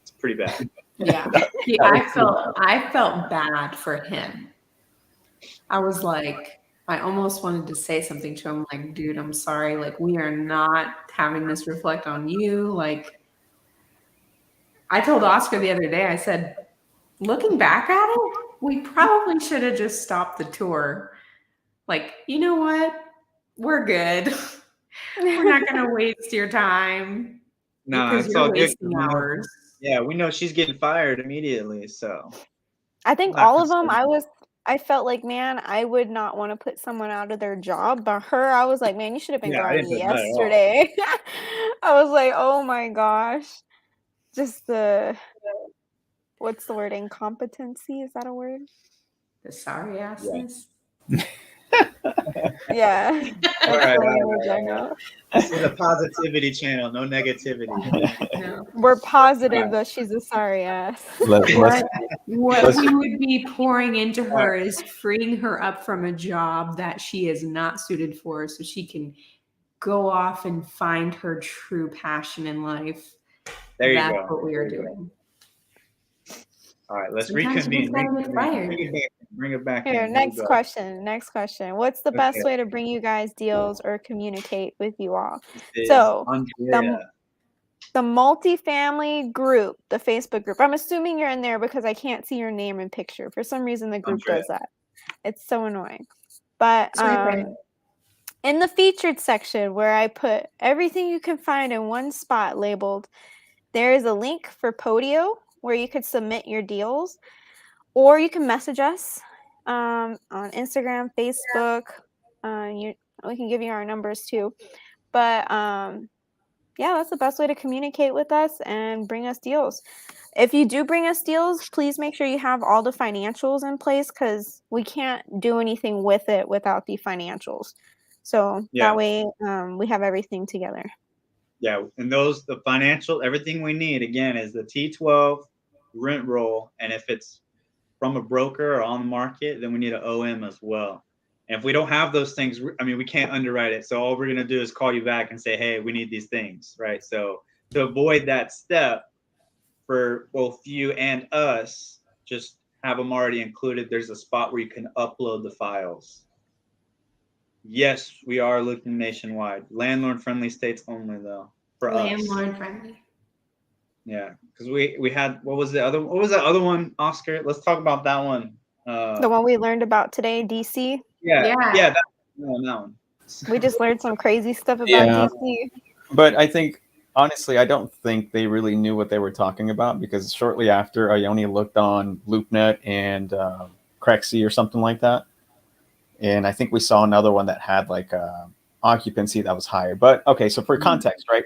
[SPEAKER 3] It's pretty bad.
[SPEAKER 1] Yeah. I felt bad for him. I was like, I almost wanted to say something to him like, dude, I'm sorry. Like, we are not having this reflect on you. Like, I told Oscar the other day, I said, looking back at it, we probably should have just stopped the tour. Like, you know what? We're good. We're not going to waste your time.
[SPEAKER 3] No,
[SPEAKER 1] because
[SPEAKER 3] it's
[SPEAKER 1] you're
[SPEAKER 3] all good.
[SPEAKER 1] wasting hours.
[SPEAKER 3] Yeah, we know she's getting fired immediately. So
[SPEAKER 2] I think all of them, I felt like, man, I would not want to put someone out of their job. But her, I was like, man, you should have been
[SPEAKER 3] I
[SPEAKER 2] gone
[SPEAKER 3] didn't feel bad at all.
[SPEAKER 2] yesterday. I was like, oh my gosh. Just what's the word? Incompetency? Is that a word?
[SPEAKER 1] The sorry assness.
[SPEAKER 2] Yeah. That's
[SPEAKER 3] All right,
[SPEAKER 2] the language I know.
[SPEAKER 3] This is a positivity channel, no negativity.
[SPEAKER 1] No.
[SPEAKER 2] We're positive that she's a sorry ass.
[SPEAKER 1] What we would be pouring into her is freeing her up from a job that she is not suited for so she can go off and find her true passion in life.
[SPEAKER 3] There
[SPEAKER 1] That's
[SPEAKER 3] you go.
[SPEAKER 1] what we are doing.
[SPEAKER 3] All right, let's
[SPEAKER 1] Sometimes we
[SPEAKER 3] reconvene.
[SPEAKER 1] just gotta get fired.
[SPEAKER 3] Bring it back.
[SPEAKER 2] Here,
[SPEAKER 3] in.
[SPEAKER 2] next question. What's the best
[SPEAKER 3] Okay.
[SPEAKER 2] way to bring you guys deals or communicate with you all?
[SPEAKER 3] This is
[SPEAKER 2] So,
[SPEAKER 3] Andrea.
[SPEAKER 2] the multifamily group, the Facebook group. I'm assuming you're in there because I can't see your name and picture. For some reason, the group does that. It's so annoying. But in the featured section where I put everything you can find in one spot labeled, there is a link for Podio where you could submit your deals, or you can message us on Instagram, Facebook. We can give you our numbers too. But yeah, that's the best way to communicate with us and bring us deals. If you do bring us deals, please make sure you have all the financials in place because we can't do anything with it without the financials. So that way we have everything together.
[SPEAKER 3] Yeah, and the financial, everything we need, again, is the T12 rent roll. And if it's from a broker or on the market, then we need an OM as well. And if we don't have those things, I mean, we can't underwrite it. So all we're going to do is call you back and say, hey, we need these things, right? So to avoid that step for both you and us, just have them already included. There's a spot where you can upload the files. Yes, we are looking nationwide. Landlord-friendly states only, though, for us.
[SPEAKER 1] Landlord-friendly.
[SPEAKER 3] Yeah, because we had what was that other one, Oscar? Let's talk about that one.
[SPEAKER 2] The one we learned about today, DC.
[SPEAKER 3] Yeah, that one.
[SPEAKER 2] We just learned some crazy stuff about DC.
[SPEAKER 4] But I think, honestly, I don't think they really knew what they were talking about because shortly after, I only looked on LoopNet and Crexy or something like that. And I think we saw another one that had like occupancy that was higher. But okay, so for context, right?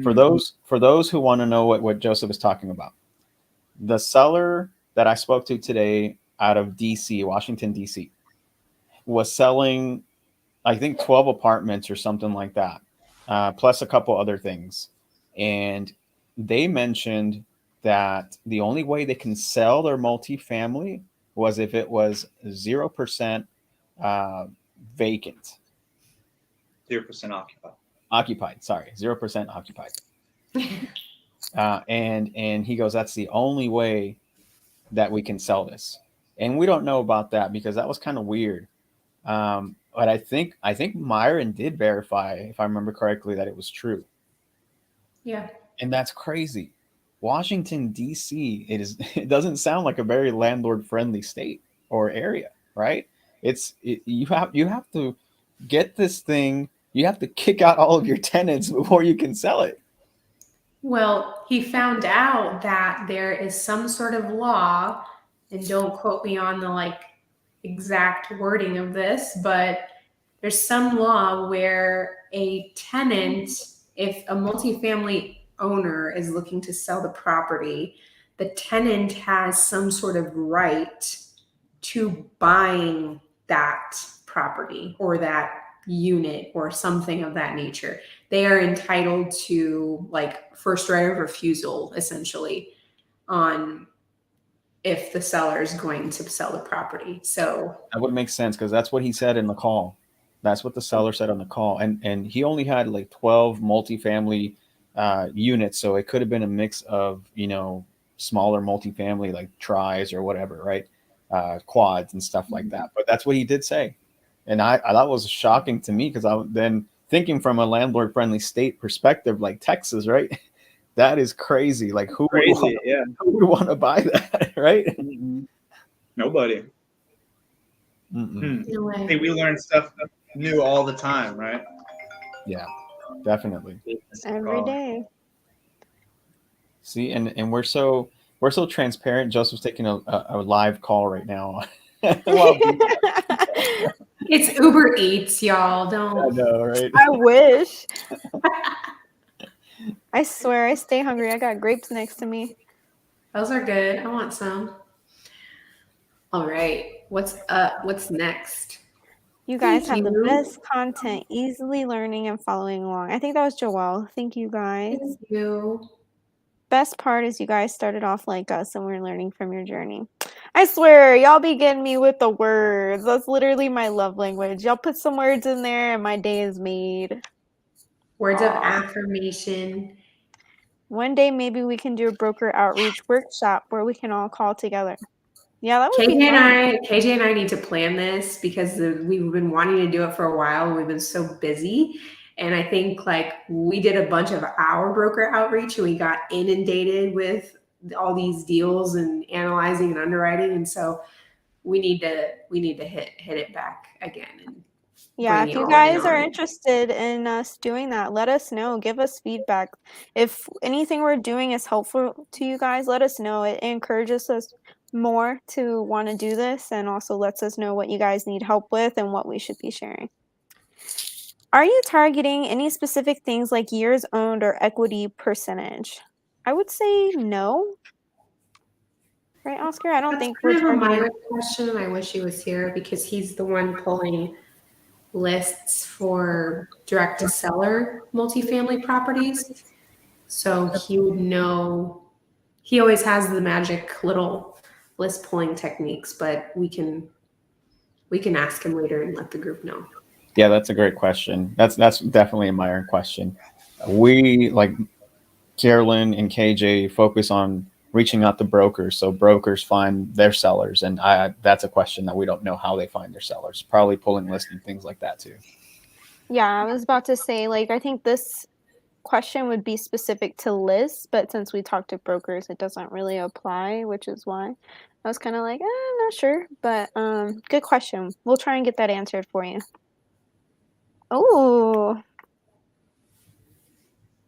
[SPEAKER 4] For those who want to know what Joseph is talking about, the seller that I spoke to today out of DC, Washington, DC, was selling, I think, 12 apartments or something like that, plus a couple other things. And they mentioned that the only way they can sell their multifamily was if it was 0% vacant.
[SPEAKER 3] 0% occupied.
[SPEAKER 4] Occupied, sorry, 0% occupied. And he goes, that's the only way that we can sell this. And we don't know about that because that was kind of weird. But I think Myron did verify, if I remember correctly, that it was true.
[SPEAKER 1] Yeah.
[SPEAKER 4] And that's crazy. Washington, D.C., it doesn't sound like a very landlord friendly state or area, right? You have to get this thing, you have to kick out all of your tenants before you can sell it.
[SPEAKER 1] Well, he found out that there is some sort of law, and don't quote me on the exact wording of this, but there's some law where a tenant, if a multifamily owner is looking to sell the property, the tenant has some sort of right to buying that property or that unit or something of that nature. They are entitled to first right of refusal, essentially, on if the seller is going to sell the property. So
[SPEAKER 4] that would make sense because that's what he said in the call. That's what the seller said on the call. And he only had 12 multifamily units. So it could have been a mix of, smaller multifamily like tris or whatever, right? Quads and stuff like that. But that's what he did say. And that was shocking to me because I then thinking from a landlord friendly state perspective, like Texas, right? That is crazy. Like who would want to buy that, right?
[SPEAKER 3] Mm-hmm. Nobody.
[SPEAKER 1] No way.
[SPEAKER 3] I think we learn stuff new all the time, right?
[SPEAKER 4] Yeah, definitely.
[SPEAKER 2] Every day.
[SPEAKER 4] See, and we're so transparent. Joseph's taking a live call right now.
[SPEAKER 1] It's Uber Eats, y'all. Don't.
[SPEAKER 4] I know, right?
[SPEAKER 2] I wish. I swear, I stay hungry. I got grapes next to me.
[SPEAKER 1] Those are good. I want some. All right. What's up? What's next?
[SPEAKER 2] You guys
[SPEAKER 1] Thank
[SPEAKER 2] have the
[SPEAKER 1] you.
[SPEAKER 2] best content, easily learning and following along. I think that was Joelle. Thank you guys.
[SPEAKER 1] Thank you.
[SPEAKER 2] Best part is you guys started off like us and we're learning from your journey. I swear, y'all be getting me with the words. That's literally my love language. Y'all put some words in there and my day is made.
[SPEAKER 1] Words of affirmation. One
[SPEAKER 2] day, maybe we can do a broker outreach workshop where we can all call together. Yeah, that would be fun.
[SPEAKER 1] KJ and I need to plan this because we've been wanting to do it for a while and we've been so busy. And I think we did a bunch of our broker outreach and we got inundated with all these deals and analyzing and underwriting. And so we need to hit it back again. And
[SPEAKER 2] yeah, if you guys are interested in us doing that, let us know. Give us feedback. If anything we're doing is helpful to you guys, let us know. It encourages us more to want to do this and also lets us know what you guys need help with and what we should be sharing. Are you targeting any specific things like years owned or equity percentage? I would say no. Right, Oscar? I don't think we're
[SPEAKER 1] targeting. Kind of a minor question. I wish he was here because he's the one pulling lists for direct to seller multifamily properties. So he would know. He always has the magic little list pulling techniques, but we can ask him later and let the group know.
[SPEAKER 4] Yeah, that's a great question. That's definitely a Myron question. We, like Carolyn and KJ, focus on reaching out to brokers, so brokers find their sellers, and that's a question that we don't know how they find their sellers. Probably pulling lists and things like that too.
[SPEAKER 2] Yeah, I was about to say, I think this question would be specific to lists, but since we talked to brokers, it doesn't really apply, which is why I was kind of I'm not sure, but good question. We'll try and get that answered for you. Oh,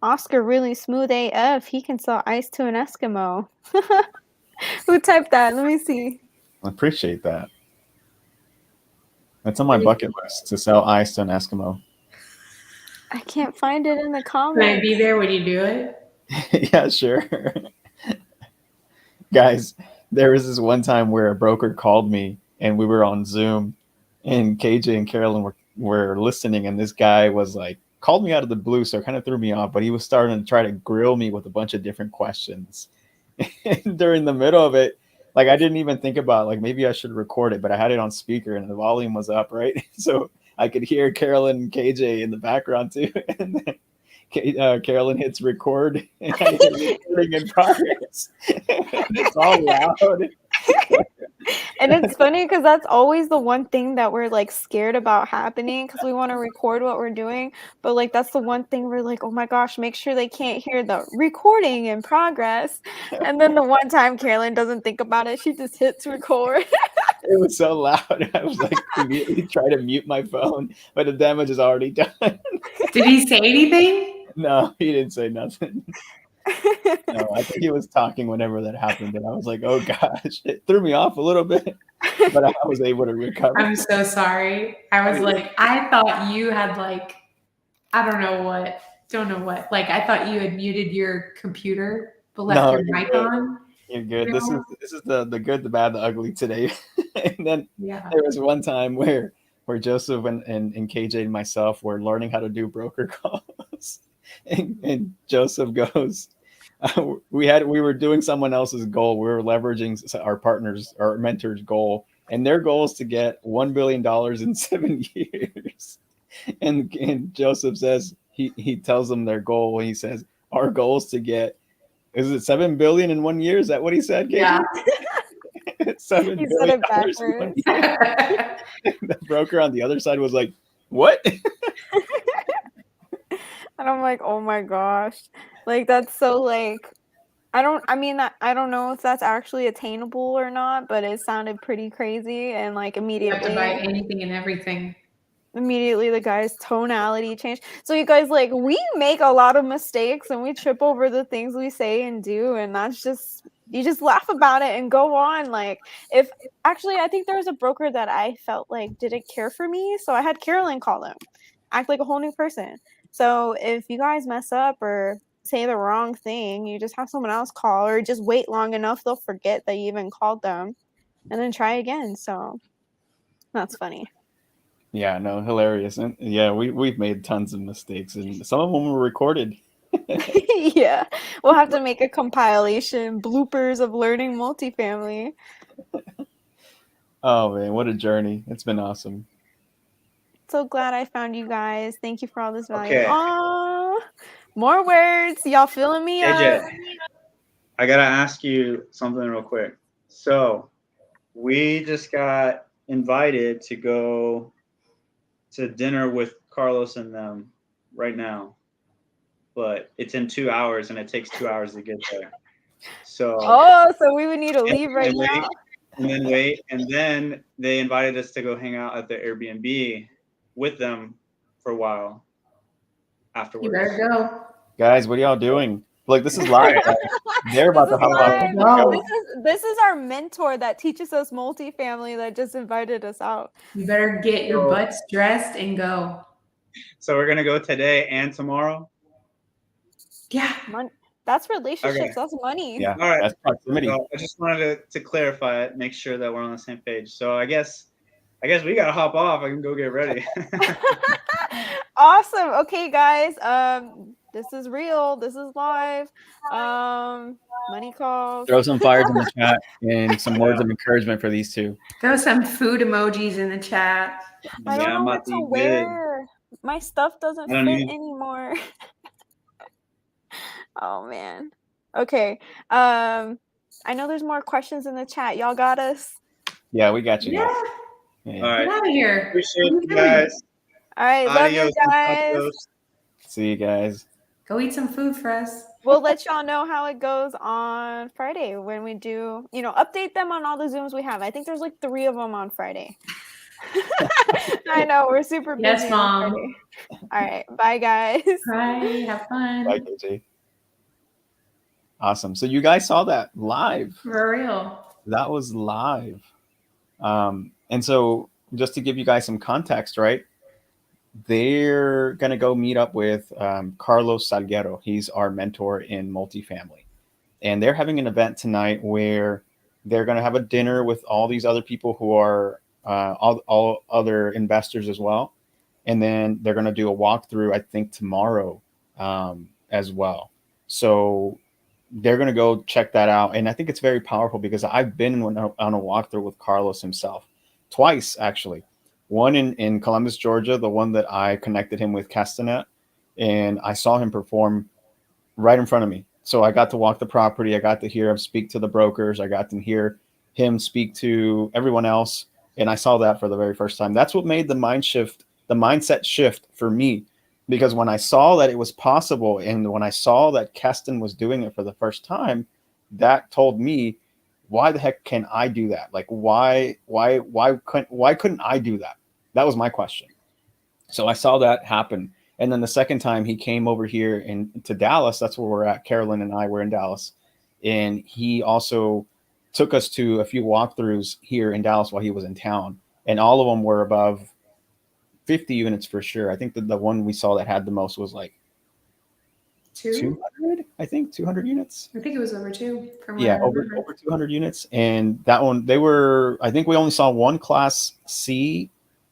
[SPEAKER 2] Oscar really smooth AF. He can sell ice to an Eskimo. Who typed that? Let me see.
[SPEAKER 4] I appreciate that. That's on my bucket list, to sell ice to an Eskimo.
[SPEAKER 2] I can't find it in the comments.
[SPEAKER 1] Can I be there when you do it?
[SPEAKER 4] Yeah, sure. Guys, there was this one time where a broker called me and we were on Zoom, and KJ and Carolyn were listening, and this guy was like, called me out of the blue, so it kind of threw me off, but he was starting to try to grill me with a bunch of different questions. And during the middle of it, like I didn't even think about like maybe I should record it, but I had it on speaker and the volume was up, right? So I could hear Carolyn and KJ in the background too. And then Carolyn hits record and I hit recording in progress. And it's all loud.
[SPEAKER 2] And it's funny because that's always the one thing that we're like scared about happening, because we want to record what we're doing, but like that's the one thing we're like, oh my gosh, make sure they can't hear the recording in progress. And then the one time Carolyn doesn't think about it, she just hits record.
[SPEAKER 4] It was so loud. I was like immediately trying to mute my phone, but the damage is already done.
[SPEAKER 1] Did he say anything?
[SPEAKER 4] No, he didn't say nothing. No, I think he was talking whenever that happened, and I was like, "Oh gosh!" It threw me off a little bit, but I was able to recover.
[SPEAKER 1] I'm so sorry. I was like, I thought you had like, I don't know what. Like I thought you had muted your computer but left
[SPEAKER 4] No,
[SPEAKER 1] your
[SPEAKER 4] you're
[SPEAKER 1] mic
[SPEAKER 4] good.
[SPEAKER 1] on.
[SPEAKER 4] You're good.
[SPEAKER 1] No.
[SPEAKER 4] This is the good, the bad, the ugly today. And then
[SPEAKER 1] Yeah.
[SPEAKER 4] there was one time where Joseph and KJ and myself were learning how to do broker calls, and Joseph goes, we were doing someone else's goal. We were leveraging our mentor's goal, and their goal is to get $1 billion in 7 years. And Joseph says he tells them their goal. He says our goal is to get, is it 7 billion in 1 year? Is that what he said? KJ?
[SPEAKER 1] Yeah.
[SPEAKER 4] $7
[SPEAKER 2] He
[SPEAKER 4] billion
[SPEAKER 2] said it
[SPEAKER 4] in 1
[SPEAKER 2] backwards.
[SPEAKER 4] year. The broker on the other side was like, "What?"
[SPEAKER 2] And I'm like, oh my gosh, like that's so like, I don't know if that's actually attainable or not, but it sounded pretty crazy. And like
[SPEAKER 1] You have to buy
[SPEAKER 2] immediately
[SPEAKER 1] anything and everything.
[SPEAKER 2] the guy's tonality changed. So you guys, like, we make a lot of mistakes and we trip over the things we say and do, and that's just, you just laugh about it and go on. Like, if actually I think there was a broker that I felt like didn't care for me, so I had Carolyn call him, act like a whole new person. So if you guys mess up or say the wrong thing, you just have someone else call, or just wait long enough they'll forget that you even called them, and then try again. So that's funny.
[SPEAKER 4] Yeah, no, hilarious. And yeah, we've made tons of mistakes, and some of them were recorded.
[SPEAKER 2] Yeah, we'll have to make a compilation, bloopers of learning multifamily.
[SPEAKER 4] Oh man, what a journey. It's been awesome.
[SPEAKER 2] So glad I found you guys. Thank you for all this value.
[SPEAKER 3] Okay.
[SPEAKER 2] Aw, more words. Y'all filling me
[SPEAKER 3] AJ,
[SPEAKER 2] up.
[SPEAKER 3] I gotta ask you something real quick. So we just got invited to go to dinner with Carlos and them right now, but it's in 2 hours and it takes 2 hours to get there. So
[SPEAKER 2] So we would need to leave right now.
[SPEAKER 3] and then wait, and then they invited us to go hang out at the Airbnb with them for a while afterwards.
[SPEAKER 1] You better go.
[SPEAKER 4] Guys, what are y'all doing? Look, this is live. Guys. They're about to hop
[SPEAKER 2] live.
[SPEAKER 4] on.
[SPEAKER 2] This is our mentor that teaches us multifamily that just invited us out.
[SPEAKER 1] You better get your butts dressed and go.
[SPEAKER 3] So we're gonna go today and tomorrow.
[SPEAKER 1] Yeah.
[SPEAKER 2] That's relationships.
[SPEAKER 3] Okay.
[SPEAKER 2] That's money.
[SPEAKER 4] Yeah,
[SPEAKER 3] All right.
[SPEAKER 4] that's proximity.
[SPEAKER 3] So I just wanted to clarify it, make sure that we're on the same page. So I guess we gotta hop off. I can go get ready.
[SPEAKER 2] Awesome. Okay, guys. This is real. This is live. Money calls.
[SPEAKER 4] Throw some fires in the chat and some words of encouragement for these two.
[SPEAKER 1] Throw some food emojis in the chat.
[SPEAKER 2] I don't know what to wear. My stuff doesn't fit anymore. Oh man. Okay. I know there's more questions in the chat. Y'all got us?
[SPEAKER 4] Yeah, we got you.
[SPEAKER 1] Yeah.
[SPEAKER 4] Yeah.
[SPEAKER 3] All right.
[SPEAKER 1] Get out of here.
[SPEAKER 3] Appreciate you guys.
[SPEAKER 2] All right. Love you
[SPEAKER 3] Adios,
[SPEAKER 2] guys.
[SPEAKER 3] muchachos.
[SPEAKER 4] See you guys.
[SPEAKER 1] Go eat some food for us.
[SPEAKER 2] We'll let y'all know how it goes on Friday when we do, update them on all the Zooms we have. I think there's like 3 of them on Friday. I know, we're super busy.
[SPEAKER 1] Yes, Mom.
[SPEAKER 2] On Friday. All right. Bye, guys.
[SPEAKER 1] Bye. Have fun.
[SPEAKER 4] Bye, KJ. Awesome. So you guys saw that live.
[SPEAKER 1] For real.
[SPEAKER 4] That was live. And so just to give you guys some context, right? They're going to go meet up with Carlos Salguero. He's our mentor in multifamily. And they're having an event tonight where They're going to have a dinner with all these other people who are all other investors as well. And then they're going to do a walkthrough, I think, tomorrow as well. So they're going to go check that out. And I think it's very powerful because I've been on a walkthrough with Carlos himself twice, actually. One in Columbus, Georgia, the one that I connected him with Castanet, and I saw him perform right in front of me. So I got to walk the property. I got to hear him speak to the brokers. I got to hear him speak to everyone else. And I saw that for the very first time. That's what made the mindset shift for me. Because when I saw that it was possible, and when I saw that Keston was doing it for the first time, that told me, why the heck can I do that? Like, why couldn't I do that? That was my question. So I saw that happen. And then the second time he came over here to Dallas, that's where we're at. Carolyn and I were in Dallas. And he also took us to a few walkthroughs here in Dallas while he was in town. And all of them were above 50 units for sure. I think that the one we saw that had the most was like 200, I think 200 units.
[SPEAKER 1] I think it was over 2 from what
[SPEAKER 4] Yeah,
[SPEAKER 1] I remember.
[SPEAKER 4] over 200 units. And that one, I think we only saw one class C,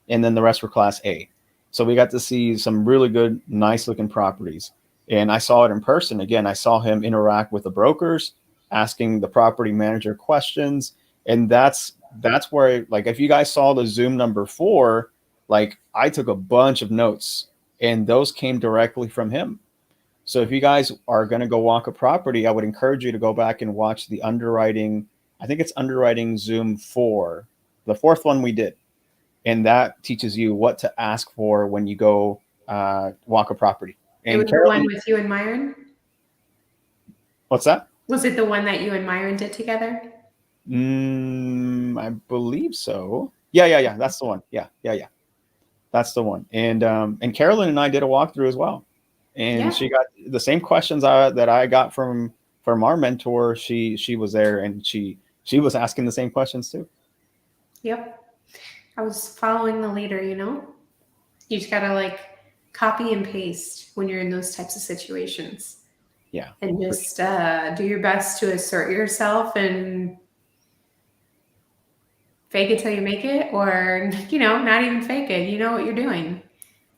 [SPEAKER 4] and then the rest were class A. So we got to see some really good, nice looking properties. And I saw it in person. Again, I saw him interact with the brokers, asking the property manager questions. And that's where, like, if you guys saw the Zoom number 4, like, I took a bunch of notes, and those came directly from him. So if you guys are going to go walk a property, I would encourage you to go back and watch the underwriting. I think it's underwriting Zoom 4, the 4th one we did. And that teaches you what to ask for when you go walk a property. And
[SPEAKER 1] it was the one with you and Myron?
[SPEAKER 4] What's that?
[SPEAKER 1] Was it the one that you and Myron did together?
[SPEAKER 4] I believe so. Yeah. That's the one. Yeah. That's the one. And Carolyn and I did a walkthrough as well. And she got the same questions that I got from our mentor. She was there, and she was asking the same questions too.
[SPEAKER 1] Yep. I was following the leader, You just got to like copy and paste when you're in those types of situations.
[SPEAKER 4] Yeah.
[SPEAKER 1] And just do your best to assert yourself and fake it till you make it, or, not even fake it. You know what you're doing.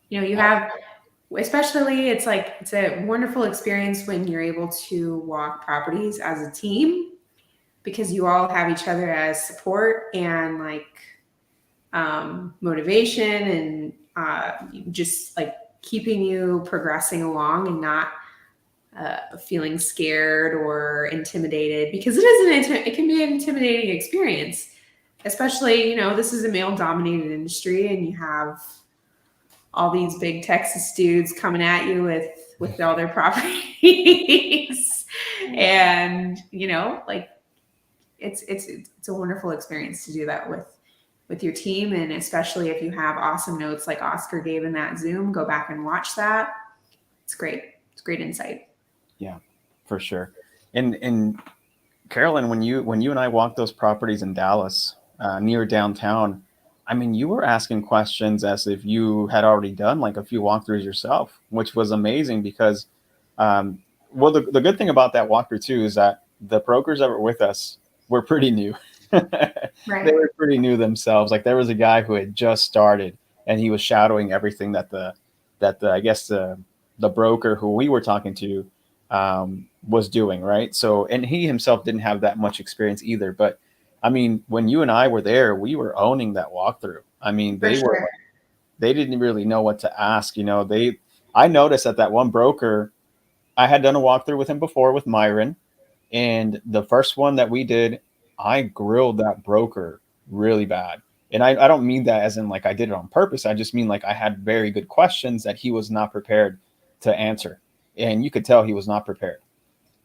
[SPEAKER 1] You have, especially it's a wonderful experience when you're able to walk properties as a team, because you all have each other as support and like motivation, and just like keeping you progressing along and not feeling scared or intimidated, because it can be an intimidating experience, especially, this is a male dominated industry, and you have all these big Texas dudes coming at you with all their properties. And, like it's a wonderful experience to do that with your team. And especially if you have awesome notes like Oscar gave in that Zoom, go back and watch that. It's great. It's great insight.
[SPEAKER 4] Yeah, for sure. And Carolyn, when you and I walked those properties in Dallas, near downtown, I mean, you were asking questions as if you had already done like a few walkthroughs yourself, which was amazing because, well, the good thing about that walkthrough too is that the brokers that were with us were pretty new.
[SPEAKER 1] Right.
[SPEAKER 4] They were pretty new themselves. Like there was a guy who had just started, and he was shadowing everything that I guess the broker who we were talking to was doing, right? So, and he himself didn't have that much experience either. But I mean, when you and I were there, we were owning that walkthrough. I mean, they didn't really know what to ask. I noticed that one broker, I had done a walkthrough with him before with Myron, and the first one that we did, I grilled that broker really bad. And I don't mean that as in like I did it on purpose. I just mean like I had very good questions that he was not prepared to answer. And you could tell he was not prepared.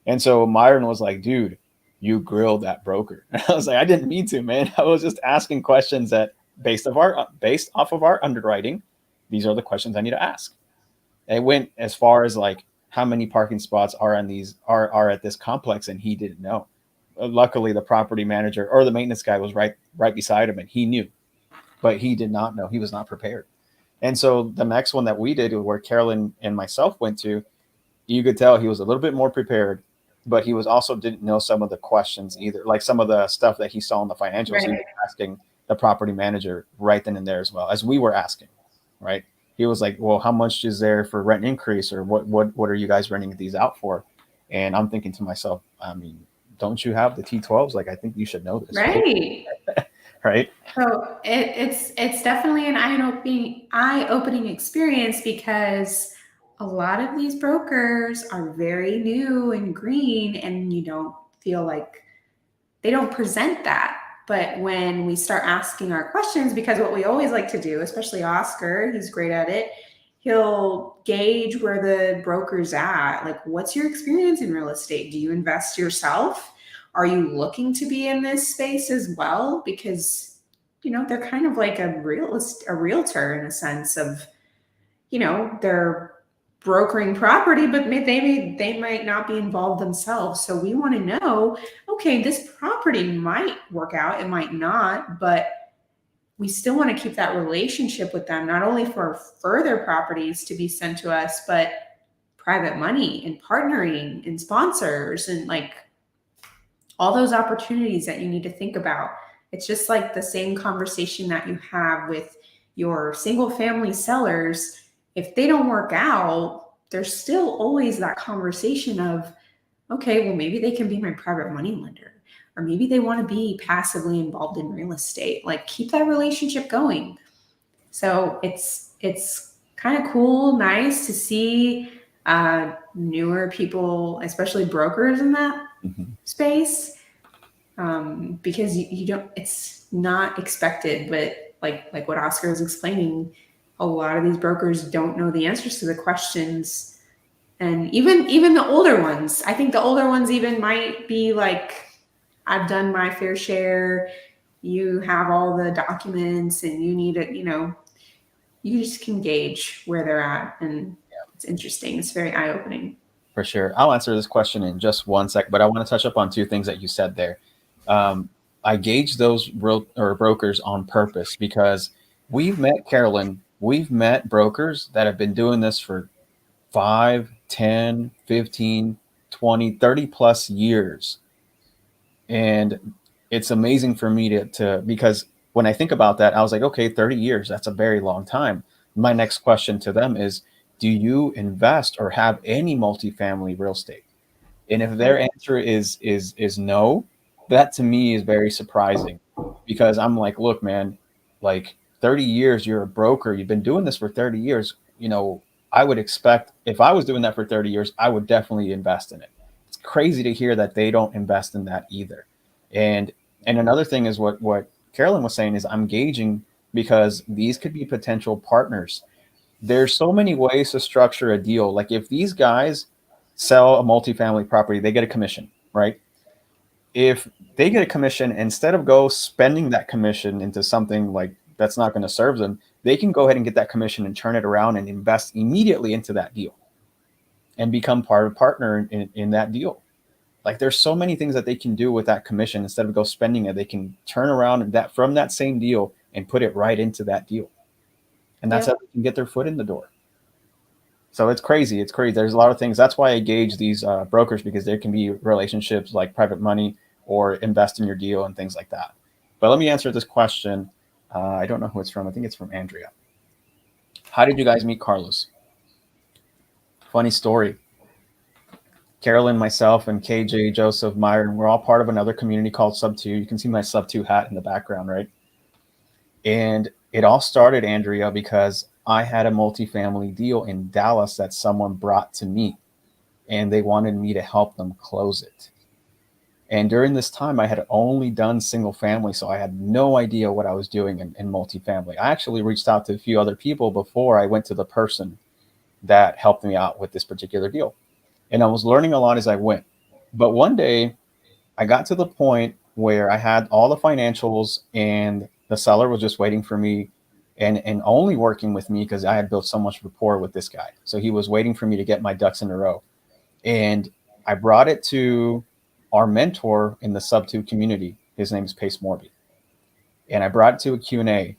[SPEAKER 4] And so Myron was like, dude, you grilled that broker. And I was like, I didn't mean to, man. I was just asking questions that based off of our underwriting, these are the questions I need to ask. And it went as far as like how many parking spots are at this complex, and he didn't know. Luckily, the property manager or the maintenance guy was right beside him, and he knew, but he did not know. He was not prepared. And so the next one that we did, where Carolyn and myself went to, you could tell he was a little bit more prepared. but he was also didn't know some of the questions either, like some of the stuff that he saw in the financials. He was asking the property manager right then and there as well as we were asking, right? He was like, well, how much is there for rent increase, or what are you guys renting these out for? And I'm thinking to myself, I mean, don't you have the T12s? Like, I think you should know this,
[SPEAKER 1] Right.
[SPEAKER 4] right?
[SPEAKER 1] So it's definitely an eye-opening experience, because a lot of these brokers are very new and green, and you don't feel like they don't present that. But when we start asking our questions, because what we always like to do, especially Oscar, he's great at it, he'll gauge where the broker's at. Like, what's your experience in real estate? Do you invest yourself? Are you looking to be in this space as well? Because, they're kind of like a realtor in a sense of, they're brokering property, but they might not be involved themselves. So we want to know, okay, this property might work out, it might not, but we still want to keep that relationship with them, not only for further properties to be sent to us, but private money and partnering and sponsors and like all those opportunities that you need to think about. It's just like the same conversation that you have with your single family sellers. If they don't work out, there's still always that conversation of, okay, well, maybe they can be my private money lender, or maybe they want to be passively involved in real estate. Like, keep that relationship going. So it's kind of cool, nice to see newer people, especially brokers in that space, because you don't, it's not expected, but like what Oscar was explaining, a lot of these brokers don't know the answers to the questions. And even the older ones, I think the older ones even might be like, I've done my fair share, you have all the documents, and you need it, you just can gauge where they're at. And it's interesting, it's very eye-opening.
[SPEAKER 4] For sure. I'll answer this question in just one sec, but I want to touch up on two things that you said there. I gauge those brokers on purpose because we've met, Carolyn, we've met brokers that have been doing this for 5, 10, 15, 20, 30 plus years. And it's amazing for me to because when I think about that, I was like, okay, 30 years, that's a very long time. My next question to them is, do you invest or have any multifamily real estate? And if their answer is no, that to me is very surprising, because I'm like, look, man, like 30 years, you're a broker, you've been doing this for 30 years. I would expect, if I was doing that for 30 years, I would definitely invest in it. It's crazy to hear that they don't invest in that either. And another thing is what Carolyn was saying is, I'm gauging because these could be potential partners. There's so many ways to structure a deal. Like, if these guys sell a multifamily property, they get a commission, right? If they get a commission, instead of go spending that commission into something like that's not going to serve them, they can go ahead and get that commission and turn it around and invest immediately into that deal and become partner in that deal. Like, there's so many things that they can do with that commission. Instead of go spending it, they can turn around that from that same deal and put it right into that deal. And that's how they can get their foot in the door. So it's crazy. It's crazy. There's a lot of things. That's why I gauge these brokers, because there can be relationships like private money or invest in your deal and things like that. But let me answer this question. I don't know who it's from. I think it's from Andrea. How did you guys meet Carlos? Funny story. Carolyn, myself, and KJ, Joseph, Myron, we're all part of another community called Sub 2. You can see my Sub 2 hat in the background, right? And it all started, Andrea, because I had a multifamily deal in Dallas that someone brought to me, and they wanted me to help them close it. And during this time, I had only done single family, so I had no idea what I was doing in multifamily. I actually reached out to a few other people before I went to the person that helped me out with this particular deal. And I was learning a lot as I went. But one day, I got to the point where I had all the financials, and the seller was just waiting for me and only working with me because I had built so much rapport with this guy. So he was waiting for me to get my ducks in a row. And I brought it to our mentor in the Sub 2 community. His name is Pace Morby. And I brought it to a Q&A.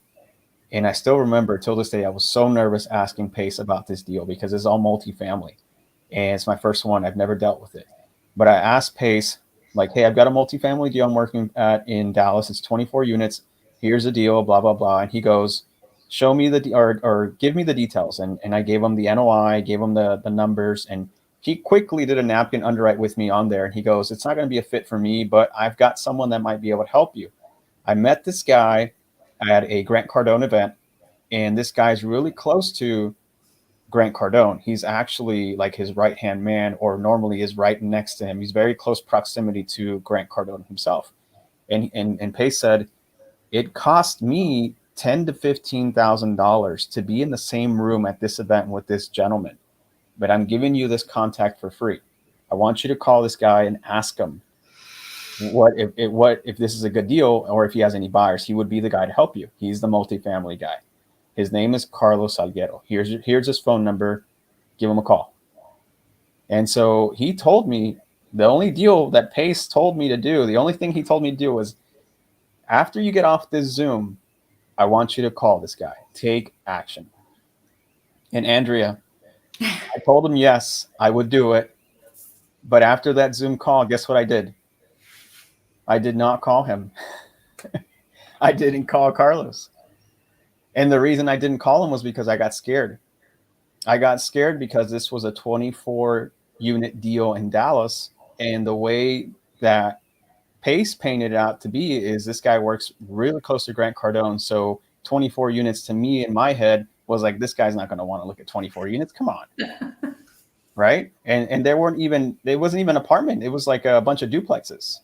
[SPEAKER 4] And I still remember till this day, I was so nervous asking Pace about this deal because it's all multifamily. And it's my first one. I've never dealt with it. But I asked Pace, like, hey, I've got a multifamily deal I'm working at in Dallas. It's 24 units. Here's the deal, blah, blah, blah. And he goes, show me or give me the details. And I gave him the NOI, gave him the numbers, and he quickly did a napkin underwrite with me on there. And he goes, it's not going to be a fit for me, but I've got someone that might be able to help you. I met this guy at a Grant Cardone event, and this guy's really close to Grant Cardone. He's actually like his right-hand man, or normally is right next to him. He's very close proximity to Grant Cardone himself. And Pace said, it cost me $10,000 to $15,000 to be in the same room at this event with this gentleman, but I'm giving you this contact for free. I want you to call this guy and ask him what if this is a good deal, or if he has any buyers. He would be the guy to help you. He's the multifamily guy. His name is Carlos Salguero. Here's his phone number. Give him a call. And so he told me the only deal that Pace told me to do, the only thing he told me to do was, after you get off this Zoom, I want you to call this guy. Take action. And Andrea, I told him, yes, I would do it. But after that Zoom call, guess what I did? I did not call him. I didn't call Carlos. And the reason I didn't call him was because I got scared. I got scared because this was a 24 unit deal in Dallas. And the way that Pace painted it out to be is this guy works really close to Grant Cardone. So 24 units to me in my head was like, this guy's not going to want to look at 24 units. Come on. Right. And there wasn't even an apartment. It was like a bunch of duplexes.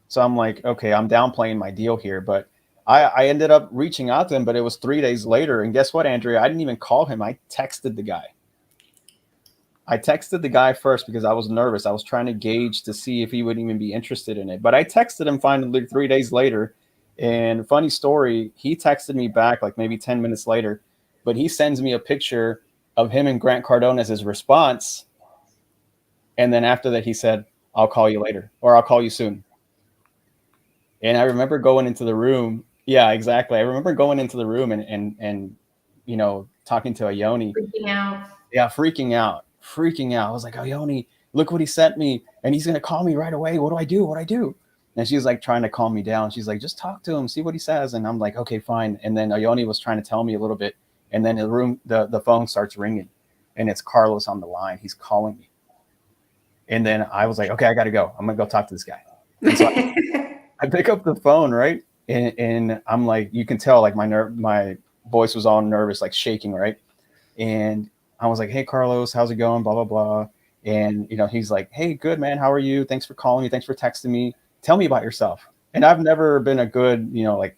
[SPEAKER 4] So I'm like, okay, I'm downplaying my deal here. But I ended up reaching out to him, but it was 3 days later. And guess what, Andrea? I didn't even call him. I texted the guy. I texted the guy first because I was nervous. I was trying to gauge to see if he would even be interested in it. But I texted him finally 3 days later. And funny story, he texted me back like maybe 10 minutes later. But he sends me a picture of him and Grant Cardone as his response. And then after that, he said, I'll call you later, or I'll call you soon. And I remember going into the room. Yeah, exactly. I remember going into the room and you know, talking to Ione.
[SPEAKER 1] Freaking out.
[SPEAKER 4] Yeah, freaking out. I was like, Ione, look what he sent me. And he's going to call me right away. What do I do? And she's like trying to calm me down. She's like, just talk to him, see what he says. And I'm like, okay, fine. And then Ione was trying to tell me a little bit. And then the phone starts ringing. And it's Carlos on the line. He's calling me. And then I was like, okay, I got to go. I'm going to go talk to this guy. And so I pick up the phone, right? And I'm like, you can tell like my voice was all nervous, like shaking, right? And I was like, hey, Carlos, how's it going? Blah, blah, blah. And, you know, he's like, hey, good, man. How are you? Thanks for calling me. Thanks for texting me. Tell me about yourself. And I've never been a good, you know, like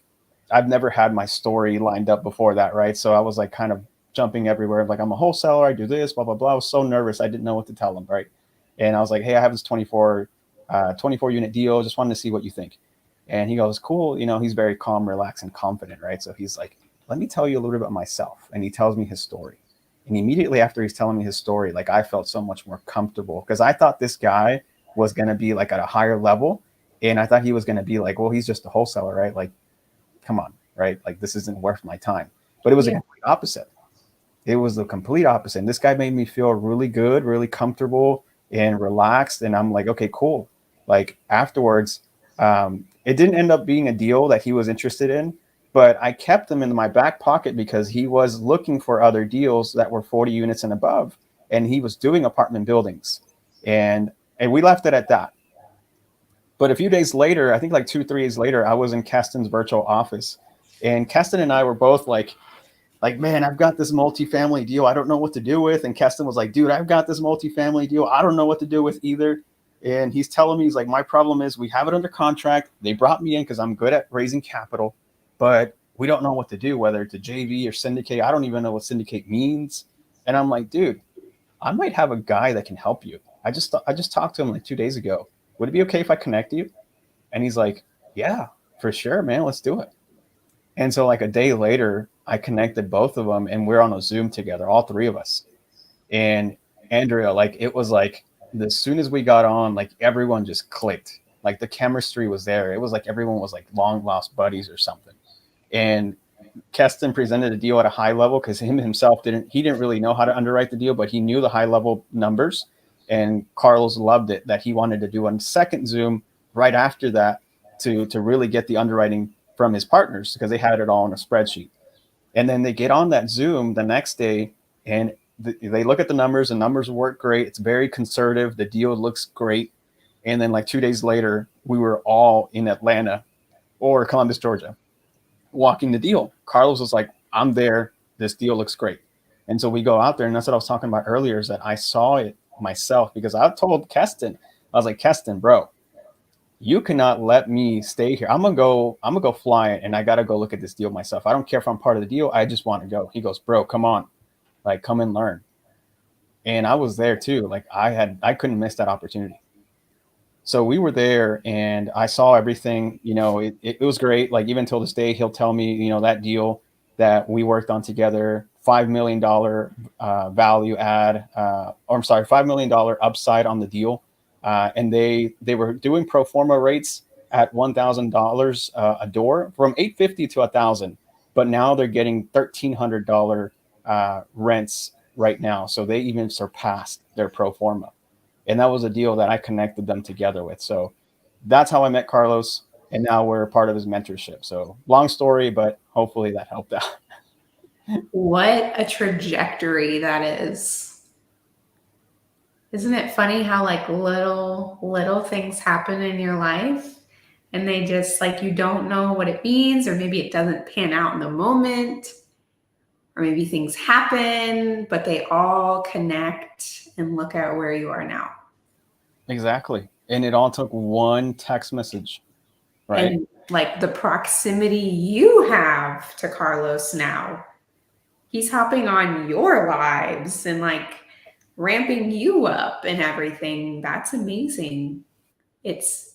[SPEAKER 4] I've never had my story lined up before that, right? So I was like kind of jumping everywhere. Like, I'm a wholesaler. I do this, blah, blah, blah. I was so nervous. I didn't know what to tell him, right? And I was like, hey, I have this 24 unit deal. Just wanted to see what you think. And he goes, cool. You know, he's very calm, relaxed, and confident, right? So he's like, let me tell you a little bit about myself. And he tells me his story. And immediately after he's telling me his story, like I felt so much more comfortable because I thought this guy was going to be like at a higher level. And I thought he was going to be like, well, he's just a wholesaler, right? Like, come on, right? Like this isn't worth my time. But it was the complete opposite. It was the complete opposite. And this guy made me feel really good, really comfortable and relaxed. And I'm like, okay, cool. Like afterwards, it didn't end up being a deal that he was interested in, but I kept him in my back pocket because he was looking for other deals that were 40 units and above. And he was doing apartment buildings. And we left it at that. But a few days later, I think like 2-3 days later, I was in Keston's virtual office. And Keston and I were both like, man, I've got this multifamily deal. I don't know what to do with. And Keston was like, dude, I've got this multifamily deal. I don't know what to do with either. And he's telling me, he's like, my problem is we have it under contract. They brought me in because I'm good at raising capital, but we don't know what to do, whether it's a JV or syndicate. I don't even know what syndicate means. And I'm like, dude, I might have a guy that can help you. I just talked to him like 2 days ago. Would it be okay if I connect you? And he's like, yeah, for sure, man. Let's do it. And so like a day later, I connected both of them and we're on a Zoom together, all three of us. And Andrea, like, it was like, as soon as we got on, like everyone just clicked. Like the chemistry was there. It was like everyone was like long lost buddies or something. And Keston presented a deal at a high level because himself didn't really know how to underwrite the deal, but he knew the high level numbers. And Carlos loved it, that he wanted to do a second Zoom right after that to really get the underwriting from his partners, because they had it all in a spreadsheet. And then they get on that Zoom the next day, and they look at the numbers. The numbers work great. It's very conservative. The deal looks great. And then like 2 days later, we were all in Atlanta or Columbus, Georgia, walking the deal. Carlos was like, I'm there. This deal looks great. And so we go out there, and that's what I was talking about earlier, is that I saw it myself, because I told Keston, I was like, Keston, bro, you cannot let me stay here. I'm gonna go fly it, and I gotta go look at this deal myself. I don't care if I'm part of the deal. I just want to go. He goes, bro, come on, like, come and learn. And I was there too. Like, I couldn't miss that opportunity. So we were there, and I saw everything. It was great. Like, even till this day, he'll tell me, that deal that we worked on together, $5 million value add, or I'm sorry, $5 million upside on the deal. And they were doing pro forma rates at $1,000 a door, from $850 to $1,000, but now they're getting $1,300 rents right now. So they even surpassed their pro forma. And that was a deal that I connected them together with. So that's how I met Carlos, and now we're part of his mentorship. So long story, but hopefully that helped out.
[SPEAKER 1] What a trajectory that is. Isn't it funny how like little things happen in your life, and they just, like, you don't know what it means, or maybe it doesn't pan out in the moment, or maybe things happen, but they all connect, and look at where you are now.
[SPEAKER 4] Exactly. And it all took one text message, right?
[SPEAKER 1] And like the proximity you have to Carlos now, he's hopping on your lives and like ramping you up and everything. That's amazing. It's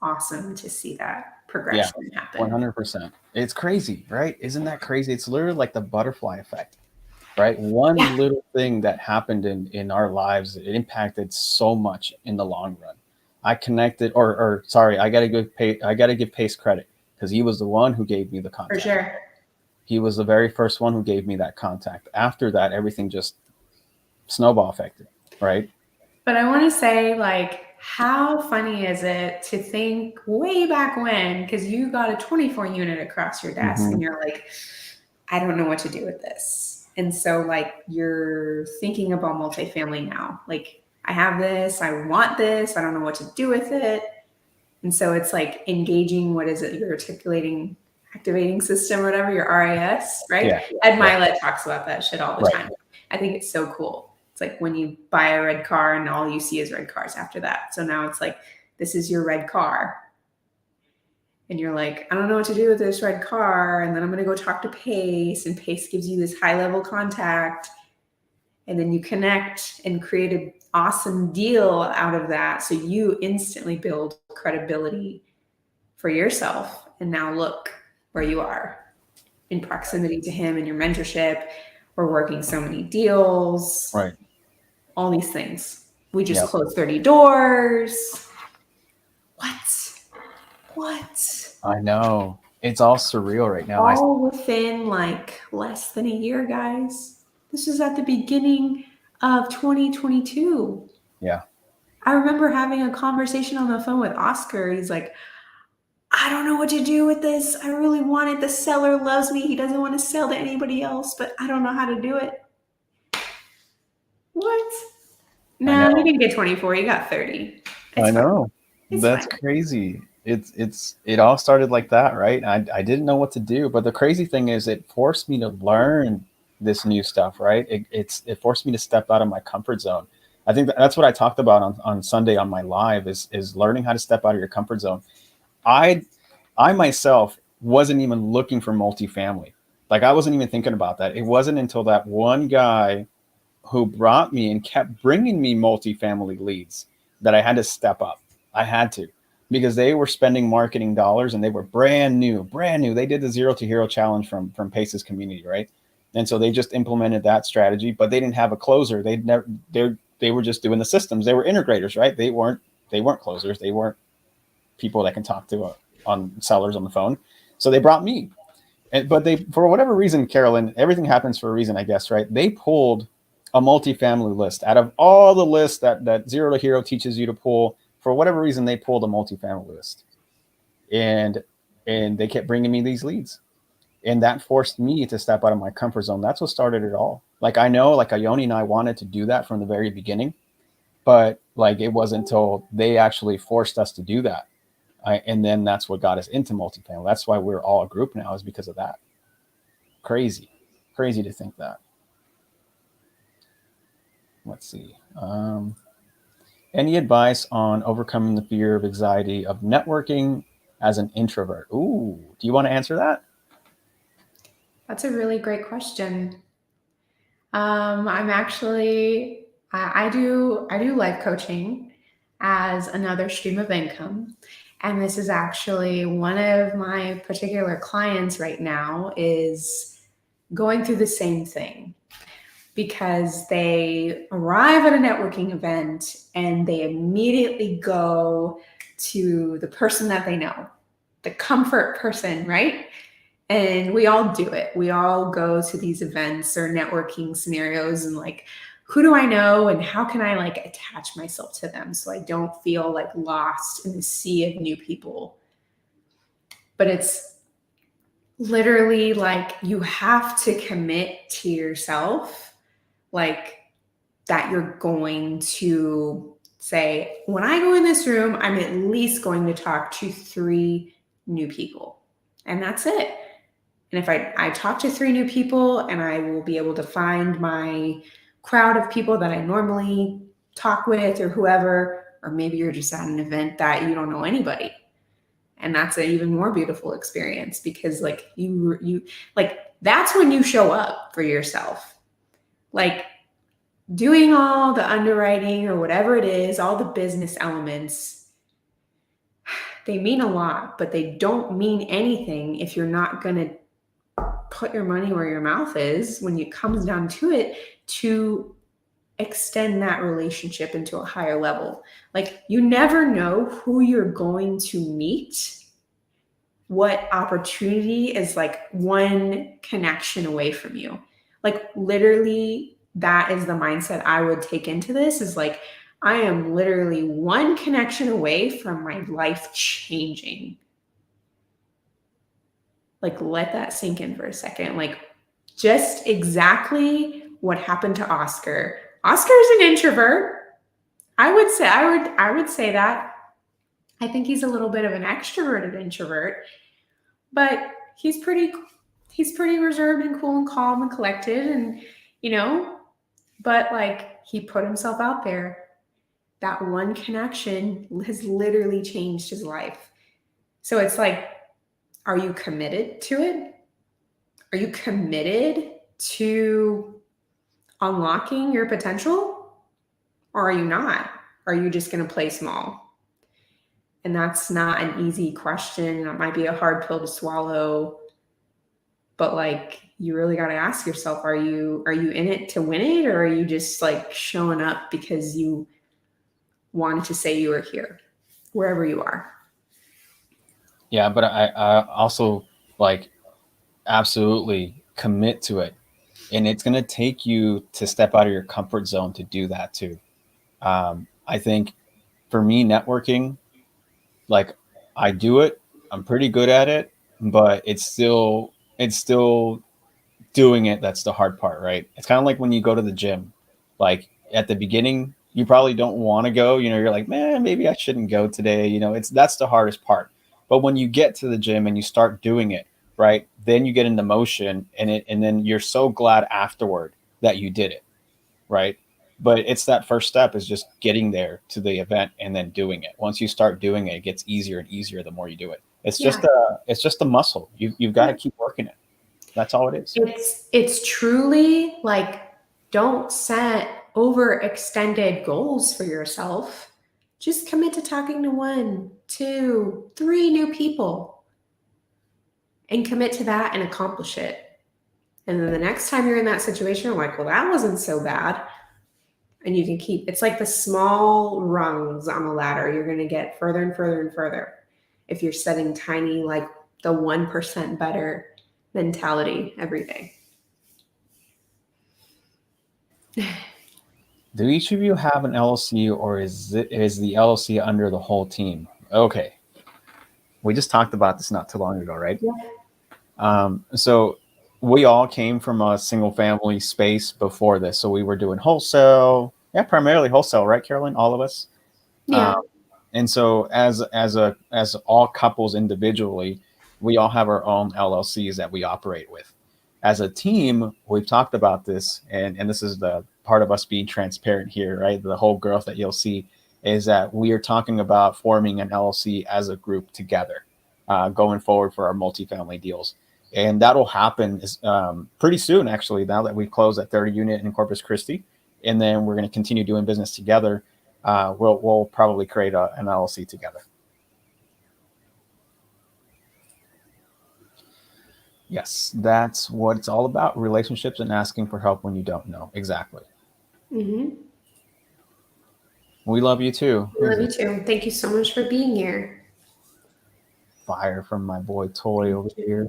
[SPEAKER 1] awesome to see that progression happen.
[SPEAKER 4] 100%. It's crazy, right? Isn't that crazy? It's literally like the butterfly effect, right? One little thing that happened in our lives, it impacted so much in the long run. I connected, or sorry, I gotta give Pace credit, because he was the one who gave me the contact.
[SPEAKER 1] For sure.
[SPEAKER 4] He was the very first one who gave me that contact. After that, everything just snowball affected, right?
[SPEAKER 1] But I want to say, like, how funny is it to think way back when, because you got a 24 unit across your desk, and you're like, I don't know what to do with this. And so like you're thinking about multifamily now. Like, I have this, I want this, I don't know what to do with it. And so it's like engaging, what is it, your articulating activating system, or whatever, your RAS, right?
[SPEAKER 4] Yeah.
[SPEAKER 1] Ed Milet talks about that shit all the time. I think it's so cool. It's like when you buy a red car and all you see is red cars after that. So now it's like, this is your red car. And you're like, I don't know what to do with this red car. And then I'm going to go talk to Pace, and Pace gives you this high level contact. And then you connect and create an awesome deal out of that. So you instantly build credibility for yourself. And now look where you are in proximity to him and your mentorship. We're working so many deals,
[SPEAKER 4] right?
[SPEAKER 1] All these things. We just closed 30 doors. What?
[SPEAKER 4] I know. It's all surreal right now.
[SPEAKER 1] All within like less than a year, guys. This was at the beginning of 2022.
[SPEAKER 4] Yeah.
[SPEAKER 1] I remember having a conversation on the phone with Oscar. He's like, I don't know what to do with this. I really want it. The seller loves me. He doesn't want to sell to anybody else, but I don't know how to do it. What? No, you didn't get 24. You got 30.
[SPEAKER 4] I know. That's crazy. It all started like that, right? I didn't know what to do, but the crazy thing is, it forced me to learn this new stuff, right? It forced me to step out of my comfort zone. I think that's what I talked about on Sunday on my live is learning how to step out of your comfort zone. I myself wasn't even looking for multifamily. Like, I wasn't even thinking about that. It wasn't until that one guy who brought me and kept bringing me multifamily leads that I had to step up. I had to, because they were spending marketing dollars, and they were brand new. They did the Zero to Hero challenge from Pace's community, right? And so they just implemented that strategy, but they didn't have a closer. They were just doing the systems. They were integrators, right? They weren't closers. They weren't people that can talk to on sellers on the phone. So they brought me, but they, for whatever reason, Carolyn, everything happens for a reason, I guess, right? They pulled a multifamily list. Out of all the lists that Zero to Hero teaches you to pull, for whatever reason, they pulled a multifamily list, and they kept bringing me these leads, and that forced me to step out of my comfort zone. That's what started it all. Like, I know, like, Ione and I wanted to do that from the very beginning, but like, it wasn't until they actually forced us to do that. And then that's what got us into multifamily. That's why we're all a group now, is because of that. Crazy to think that. Let's see. Any advice on overcoming the fear of anxiety of networking as an introvert? Ooh, do you want to answer that?
[SPEAKER 1] That's a really great question. I'm actually, I do life coaching as another stream of income. And this is actually one of my particular clients right now is going through the same thing, because they arrive at a networking event and they immediately go to the person that they know, the comfort person, right? And we all do it. We all go to these events or networking scenarios and like, who do I know and how can I like attach myself to them so I don't feel like lost in the sea of new people? But it's literally like you have to commit to yourself, like that you're going to say, when I go in this room, I'm at least going to talk to 3 new people. And that's it. And if I talk to 3 new people, and I will be able to find my crowd of people that I normally talk with or whoever, or maybe you're just at an event that you don't know anybody. And that's an even more beautiful experience, because like you like, that's when you show up for yourself. Like, doing all the underwriting or whatever it is, all the business elements, they mean a lot, but they don't mean anything if you're not going to put your money where your mouth is when it comes down to it, to extend that relationship into a higher level. Like, you never know who you're going to meet, what opportunity is like one connection away from you. Like, literally, that is the mindset I would take into this, is like, I am literally one connection away from my life changing. Like, let that sink in for a second. Like, just exactly what happened to Oscar. Oscar is an introvert. I would say that. I think he's a little bit of an extroverted introvert, but he's pretty reserved and cool and calm and collected, and but like, he put himself out there. That one connection has literally changed his life. So it's like, are you committed to it? Are you committed to unlocking your potential? Or are you not? Are you just going to play small? And that's not an easy question. That might be a hard pill to swallow. But like, you really got to ask yourself, are you in it to win it? Or are you just like showing up because you wanted to say you were here, wherever you are?
[SPEAKER 4] Yeah, but I also like absolutely commit to it. And it's going to take you to step out of your comfort zone to do that too. I think for me, networking, like, I do it, I'm pretty good at it, but it's still doing it that's the hard part, right? It's kind of like when you go to the gym. Like, at the beginning, you probably don't want to go. You're like, man, maybe I shouldn't go today. That's the hardest part. But when you get to the gym and you start doing it, right, then you get into motion, and then you're so glad afterward that you did it, right? But it's that first step, is just getting there to the event and then doing it. Once you start doing it, it gets easier and easier the more you do it. It's just a muscle. You've got to keep working it. That's all it is.
[SPEAKER 1] It's truly like, don't set overextended goals for yourself. Just commit to talking to 1, 2, 3 new people, and commit to that and accomplish it. And then the next time you're in that situation, you're like, well, that wasn't so bad. And you can keep, it's like the small rungs on a ladder. You're going to get further and further and further if you're setting tiny, like the 1% better mentality every day.
[SPEAKER 4] Do each of you have an LLC, or is the LLC under the whole team? Okay. We just talked about this not too long ago, right? So we all came from a single family space before this. So we were doing wholesale, primarily wholesale, right, Carolyn? All of us.
[SPEAKER 1] Yeah.
[SPEAKER 4] And so as all couples individually, we all have our own LLCs that we operate with. As a team, we've talked about this, and this is the part of us being transparent here, right? The whole growth that you'll see is that we are talking about forming an LLC as a group together, going forward for our multifamily deals. And that'll happen pretty soon, actually, now that we've closed that 30 unit in Corpus Christi. And then we're going to continue doing business together. We'll probably create an LLC together. Yes, that's what it's all about. Relationships and asking for help when you don't know. Exactly.
[SPEAKER 1] Mm-hmm.
[SPEAKER 4] We love you too.
[SPEAKER 1] We love you too. Thank you so much for being here.
[SPEAKER 4] Fire from my boy Toy over here.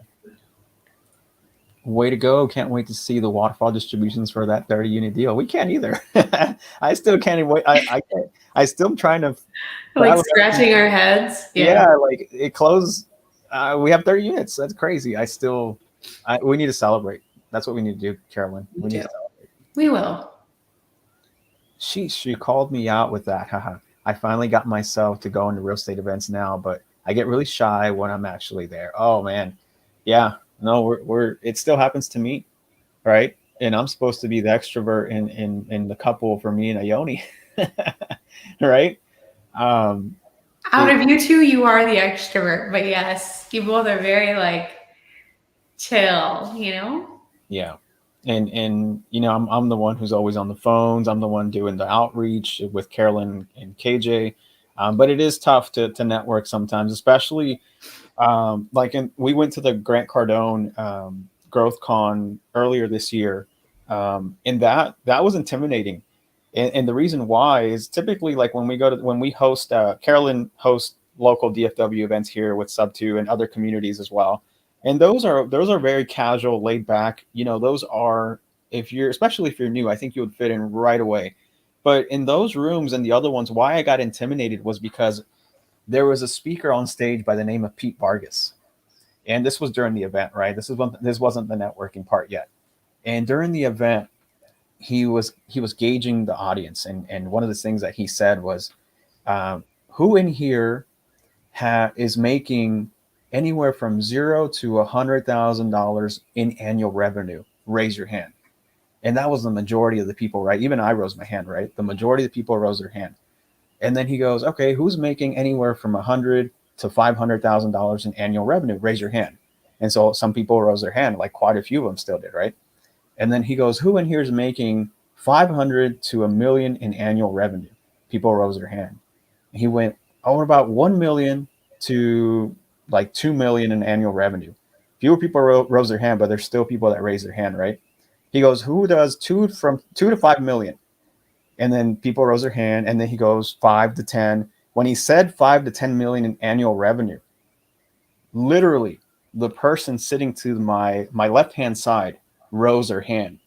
[SPEAKER 4] Way to go. Can't wait to see the waterfall distributions for that 30 unit deal. We can't either. I still can't wait. I still trying to
[SPEAKER 1] like scratching our heads.
[SPEAKER 4] Yeah, like it closed. We have 30 units. That's crazy. We need to celebrate. That's what we need to do, Carolyn. We need to celebrate.
[SPEAKER 1] We will.
[SPEAKER 4] She called me out with that. Haha. I finally got myself to go into real estate events now, but I get really shy when I'm actually there. Oh man. Yeah. No, it still happens to me, right? And I'm supposed to be the extrovert in the couple for me and Ione, right?
[SPEAKER 1] Out of you two, you are the extrovert, but yes, you both are very like chill, you know?
[SPEAKER 4] Yeah. And you know, I'm the one who's always on the phones. I'm the one doing the outreach with Carolyn and KJ. But it is tough to network sometimes, especially we went to the Grant Cardone Growth Con earlier this year. And that was intimidating. And the reason why is typically like when we host, Carolyn hosts local DFW events here with Sub2 and other communities as well. And those are very casual, laid back. You know, those are, especially if you're new, I think you would fit in right away. But in those rooms and the other ones, why I got intimidated was because there was a speaker on stage by the name of Pete Vargas. And this was during the event, right? This wasn't the networking part yet. And during the event, he was gauging the audience. And one of the things that he said was, who in here is making anywhere from $0 to $100,000 in annual revenue? Raise your hand. And that was the majority of the people, right? Even I rose my hand, right? The majority of the people rose their hand. And then he goes, okay, who's making anywhere from $100,000 to $500,000 in annual revenue? Raise your hand. And so some people rose their hand, like quite a few of them still did, right? And then he goes, who in here is making 500 to $1 million in annual revenue? People rose their hand. And he went, oh, about 1 million to like 2 million in annual revenue. Fewer people rose their hand, but there's still people that raise their hand, right? He goes, who does from 2 to 5 million? And then people rose their hand. And then he goes 5 to 10. When he said 5 to 10 million in annual revenue, literally the person sitting to my left-hand side rose their hand.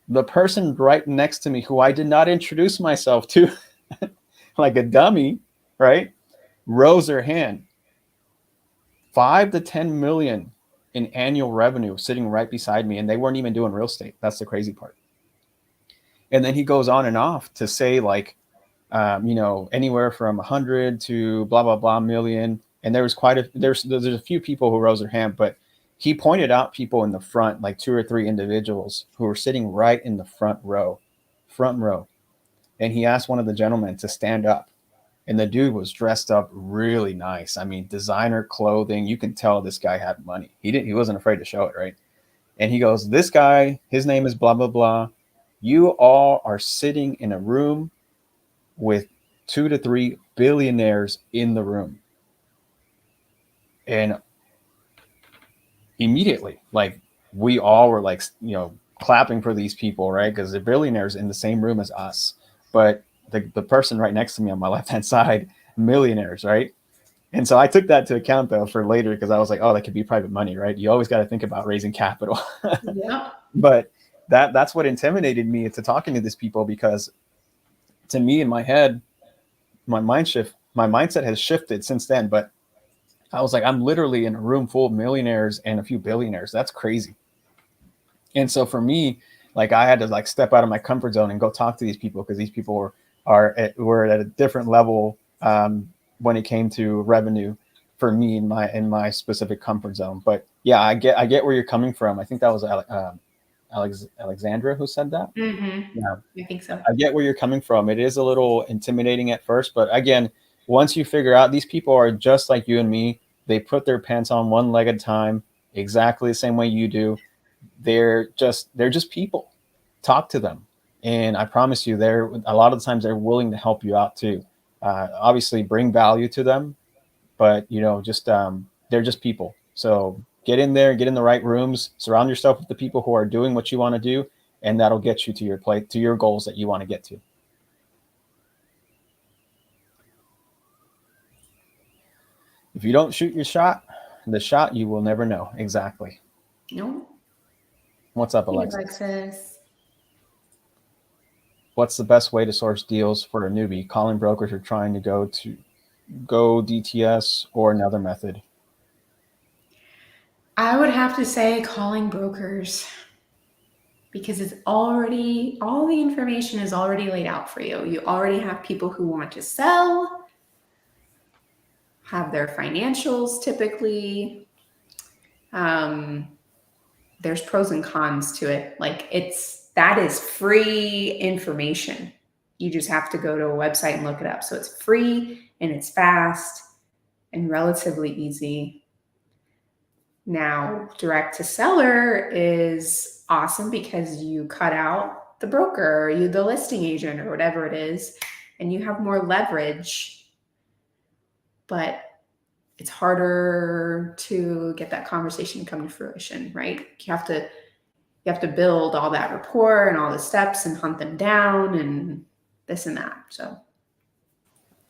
[SPEAKER 4] The person right next to me, who I did not introduce myself to, like a dummy, right, rose their hand. 5 to 10 million in annual revenue sitting right beside me, and they weren't even doing real estate. That's the crazy part. And then he goes on and off to say like, anywhere from 100 to blah blah blah million. And there's a few people who rose their hand, but he pointed out people in the front, like 2 or 3 individuals who were sitting right in the front row. And he asked one of the gentlemen to stand up. And the dude was dressed up really nice. I mean, designer clothing. You can tell this guy had money. He wasn't afraid to show it, right? And he goes, this guy, his name is blah, blah, blah. You all are sitting in a room with 2 to 3 billionaires in the room. And immediately, like, we all were like, clapping for these people, right? Because they're billionaires in the same room as us. But the person right next to me on my left-hand side, millionaires, right? And so I took that to account, though, for later, because I was like, oh, that could be private money, right? You always got to think about raising capital.
[SPEAKER 1] Yeah.
[SPEAKER 4] But that's what intimidated me into talking to these people, because to me, in my head, my mindset has shifted since then. But I was like, I'm literally in a room full of millionaires and a few billionaires. That's crazy. And so for me, like, I had to like step out of my comfort zone and go talk to these people, because these people were at a different level when it came to revenue for me in my specific comfort zone. But yeah, I get where you're coming from. I think that was Alexandra who said that.
[SPEAKER 1] Mm-hmm.
[SPEAKER 4] Yeah,
[SPEAKER 1] I think so.
[SPEAKER 4] I get where you're coming from. It is a little intimidating at first, but again, once you figure out these people are just like you and me, they put their pants on one leg at a time, exactly the same way you do. They're just people. Talk to them, and I promise you, they're a lot of the times they're willing to help you out too. Obviously, bring value to them, but just they're just people. So get in there, get in the right rooms, surround yourself with the people who are doing what you want to do, and that'll get you to your goals that you want to get to. If you don't shoot your shot, the shot you will never know. Exactly.
[SPEAKER 1] No.
[SPEAKER 4] What's up,
[SPEAKER 1] Hey,
[SPEAKER 4] Alexis?
[SPEAKER 1] Alexis.
[SPEAKER 4] What's the best way to source deals for a newbie? Calling brokers or trying to go DTS or another method?
[SPEAKER 1] I would have to say calling brokers, because it's already, all the information is already laid out for you. You already have people who want to sell, have their financials typically. There's pros and cons to it. Like, that is free information. You just have to go to a website and look it up. So it's free and it's fast and relatively easy. Now, direct to seller is awesome because you cut out the broker, or the listing agent, or whatever it is, and you have more leverage. But it's harder to get that conversation to come to fruition, right? You have to build all that rapport and all the steps and hunt them down and this and that. So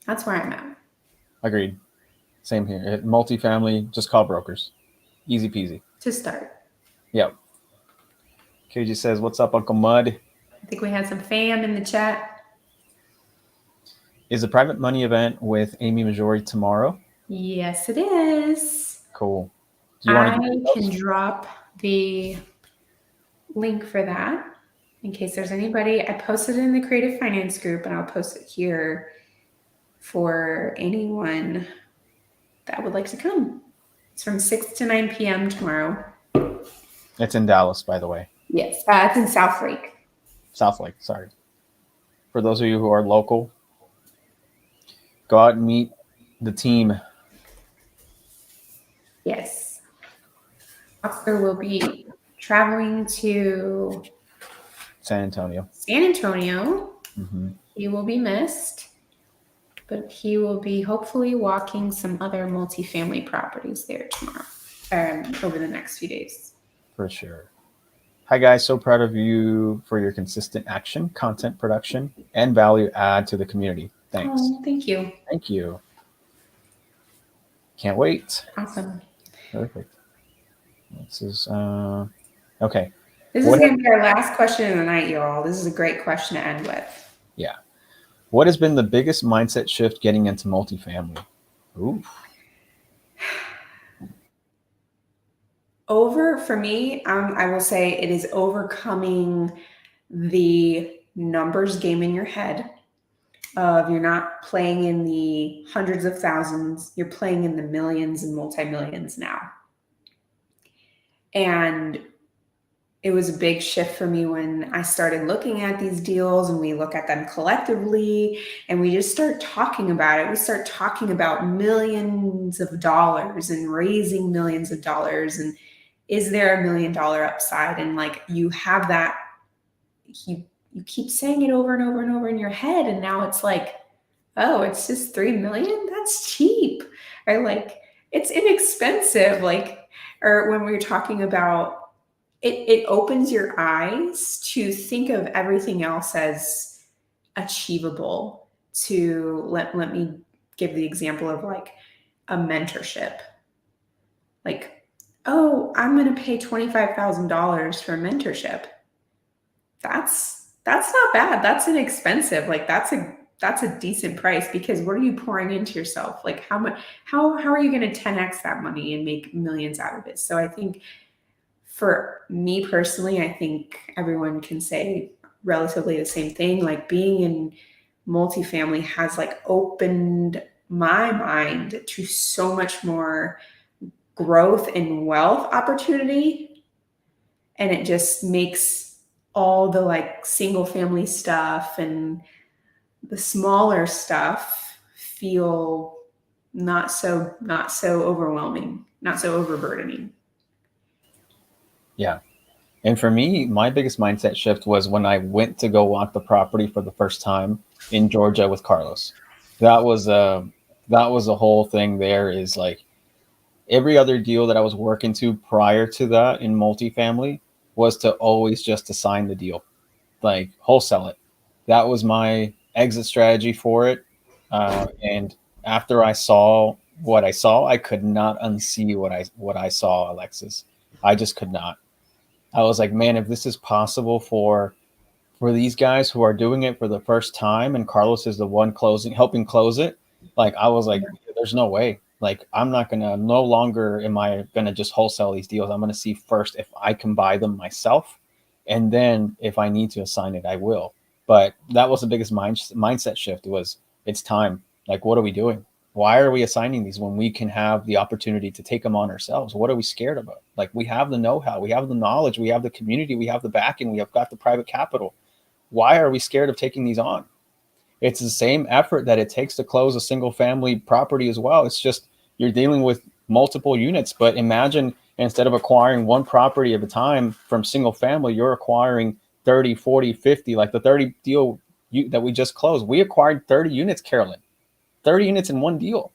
[SPEAKER 1] that's where I'm at.
[SPEAKER 4] Agreed. Same here. At multifamily, just call brokers. Easy peasy.
[SPEAKER 1] To start.
[SPEAKER 4] Yep. KJ says, "What's up, Uncle Mud?"
[SPEAKER 1] I think we had some fam in the chat.
[SPEAKER 4] Is the private money event with Amy Majori tomorrow?
[SPEAKER 1] Yes, it is.
[SPEAKER 4] Cool. Do you want
[SPEAKER 1] I can drop the link for that in case there's anybody. I posted it in the creative finance group, and I'll post it here for anyone that would like to come. It's from 6 to 9 p.m. tomorrow.
[SPEAKER 4] It's in Dallas, by the way.
[SPEAKER 1] Yes, it's in South Lake.
[SPEAKER 4] South Lake, sorry. For those of you who are local, go out and meet the team.
[SPEAKER 1] Yes. Oscar will be traveling to
[SPEAKER 4] San Antonio.
[SPEAKER 1] Mm-hmm. He will be missed, but he will be hopefully walking some other multifamily properties there tomorrow, over the next few days.
[SPEAKER 4] For sure. Hi, guys. So proud of you for your consistent action, content production, and value add to the community. Thanks.
[SPEAKER 1] Oh, thank you.
[SPEAKER 4] Thank you. Can't wait.
[SPEAKER 1] Awesome.
[SPEAKER 4] Perfect. This is okay.
[SPEAKER 1] This is going to be our last question of the night, y'all. This is a great question to end with.
[SPEAKER 4] Yeah. What has been the biggest mindset shift getting into multifamily? Ooh.
[SPEAKER 1] For me, I will say it is overcoming the numbers game in your head of you're not playing in the hundreds of thousands, you're playing in the millions and multi-millions now. And it was a big shift for me when I started looking at these deals, and we look at them collectively and we just start talking about it. We start talking about millions of dollars and raising millions of dollars. And is there $1 million upside? And like, you have that, you keep saying it over and over and over in your head. And now it's like, oh, it's just 3 million. That's cheap. Or like, it's inexpensive. Like, or when we were talking about, it opens your eyes to think of everything else as achievable. To let me give the example of like a mentorship. Like, oh, I'm going to pay $25,000 for a mentorship. that's not bad. That's inexpensive. Like that's a decent price, because what are you pouring into yourself? Like how are you going to 10x that money and make millions out of it? So I think for me personally, I think everyone can say relatively the same thing. Like being in multifamily has like opened my mind to so much more growth and wealth opportunity. And it just makes all the like single family stuff and the smaller stuff feel not so overwhelming, not so overburdening.
[SPEAKER 4] Yeah. And for me, my biggest mindset shift was when I went to go walk the property for the first time in Georgia with Carlos. That was a whole thing there. Is like every other deal that I was working to prior to that in multifamily was to always just to sign the deal, like wholesale it. That was my exit strategy for it. And after I saw what I saw, I could not unsee what I saw, Alexis. I just could not. I was like, man, if this is possible for these guys who are doing it for the first time, and Carlos is the one helping close it, like I was like, there's no way. Like no longer am I gonna just wholesale these deals. I'm gonna see first if I can buy them myself, and then if I need to assign it, I will. But that was the biggest mindset shift. Was it's time. Like, what are we doing? Why are we assigning these when we can have the opportunity to take them on ourselves? What are we scared about? Like, we have the know-how, we have the knowledge, we have the community, we have the backing, we have got the private capital. Why are we scared of taking these on? It's the same effort that it takes to close a single family property as well. It's just you're dealing with multiple units. But imagine instead of acquiring one property at a time from single family, you're acquiring 30, 40, 50, like the 30 deal that we just closed. We acquired 30 units, Carolyn, 30 units in one deal.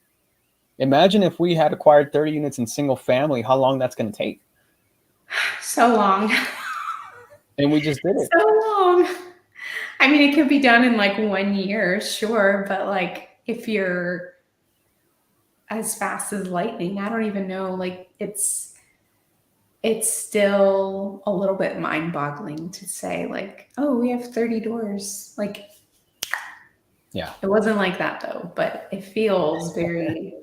[SPEAKER 4] Imagine if we had acquired 30 units in single family, how long that's going to take.
[SPEAKER 1] So long.
[SPEAKER 4] And we just did it.
[SPEAKER 1] So long. I mean, it could be done in like 1 year, sure, but like if you're as fast as lightning, I don't even know. Like it's still a little bit mind-boggling to say like, oh, we have 30 doors. Like,
[SPEAKER 4] yeah,
[SPEAKER 1] it wasn't like that though, but it feels very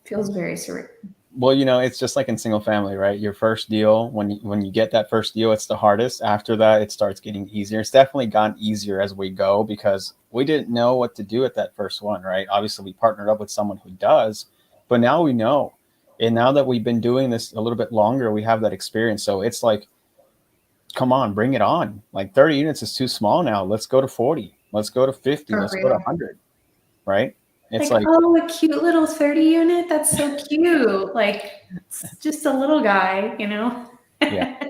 [SPEAKER 1] surreal.
[SPEAKER 4] Well, it's just like in single family, right? Your first deal, when you get that first deal, it's the hardest. After that, it starts getting easier. It's definitely gotten easier as we go because we didn't know what to do at that first one, right? Obviously, we partnered up with someone who does, but now we know. And now that we've been doing this a little bit longer, we have that experience. So it's like, come on, bring it on. Like 30 units is too small now. Let's go to 40. Let's go to 50. Let's go to 100, right? It's like,
[SPEAKER 1] oh, a cute little 30 unit. That's so cute. Like, it's just a little guy,
[SPEAKER 4] Yeah.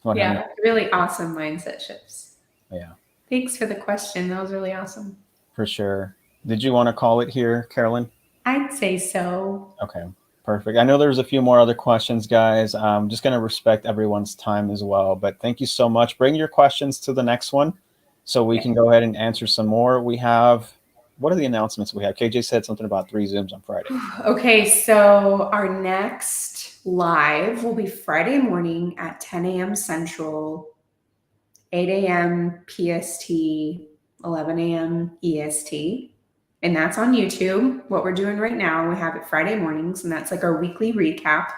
[SPEAKER 4] 100.
[SPEAKER 1] Yeah, really awesome mindset shifts.
[SPEAKER 4] Yeah.
[SPEAKER 1] Thanks for the question. That was really awesome.
[SPEAKER 4] For sure. Did you want to call it here, Carolyn?
[SPEAKER 1] I'd say so.
[SPEAKER 4] Okay, perfect. I know there's a few more other questions, guys. I'm just going to respect everyone's time as well. But thank you so much. Bring your questions to the next one so we can go ahead and answer some more. What are the announcements we have? KJ said something about 3 Zooms on Friday.
[SPEAKER 1] Okay, so our next live will be Friday morning at 10 a.m. Central, 8 a.m. PST, 11 a.m. EST. And that's on YouTube. What we're doing right now, we have it Friday mornings, and that's like our weekly recap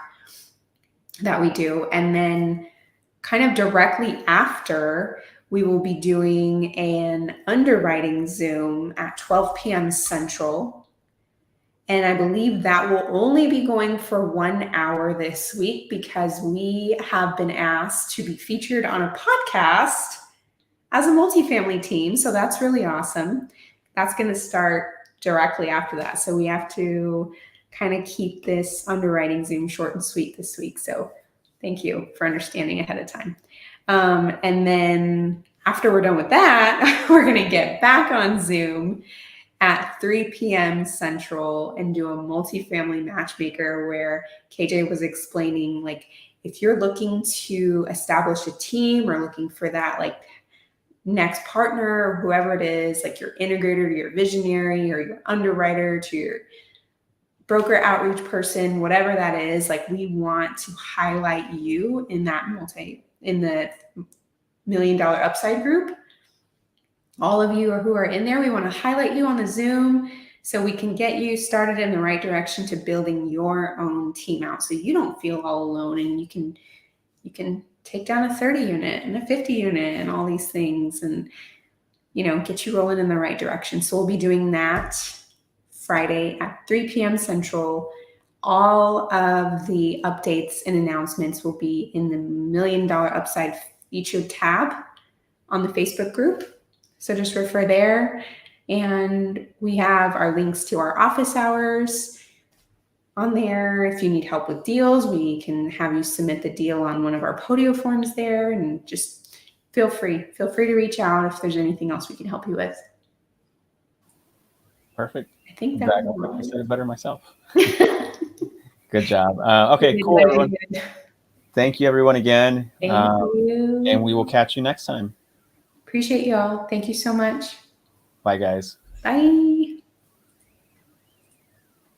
[SPEAKER 1] that we do. And then kind of directly after, we will be doing an underwriting Zoom at 12 p.m. Central. And I believe that will only be going for 1 hour this week because we have been asked to be featured on a podcast as a multifamily team. So that's really awesome. That's going to start directly after that. So we have to kind of keep this underwriting Zoom short and sweet this week. So thank you for understanding ahead of time. And then after we're done with that, we're going to get back on Zoom at 3 p.m. Central and do a multifamily matchmaker where KJ was explaining, like, if you're looking to establish a team or looking for that, like, next partner or whoever it is, like your integrator to your visionary or your underwriter to your broker outreach person, whatever that is, like we want to highlight you in that in the $1 Million Upside group. All of you who are in there, we want to highlight you on the Zoom so we can get you started in the right direction to building your own team out, so you don't feel all alone, and you can take down a 30 unit and a 50 unit and all these things, and get you rolling in the right direction. So we'll be doing that Friday at 3 p.m. Central. All of the updates and announcements will be in the $1 Million Upside featured tab on the Facebook group. So just refer there. And we have our links to our office hours on there. If you need help with deals, we can have you submit the deal on one of our Podio forms there, and just feel free to reach out if there's anything else we can help you with.
[SPEAKER 4] Perfect.
[SPEAKER 1] I think
[SPEAKER 4] In
[SPEAKER 1] that
[SPEAKER 4] fact,
[SPEAKER 1] was
[SPEAKER 4] I said it better myself. Good job. Okay,
[SPEAKER 1] Good,
[SPEAKER 4] cool,
[SPEAKER 1] good,
[SPEAKER 4] everyone.
[SPEAKER 1] good.
[SPEAKER 4] Thank you, everyone, again.
[SPEAKER 1] Thank you.
[SPEAKER 4] And we will catch you next time.
[SPEAKER 1] Appreciate y'all. Thank you so much.
[SPEAKER 4] Bye, guys.
[SPEAKER 1] Bye.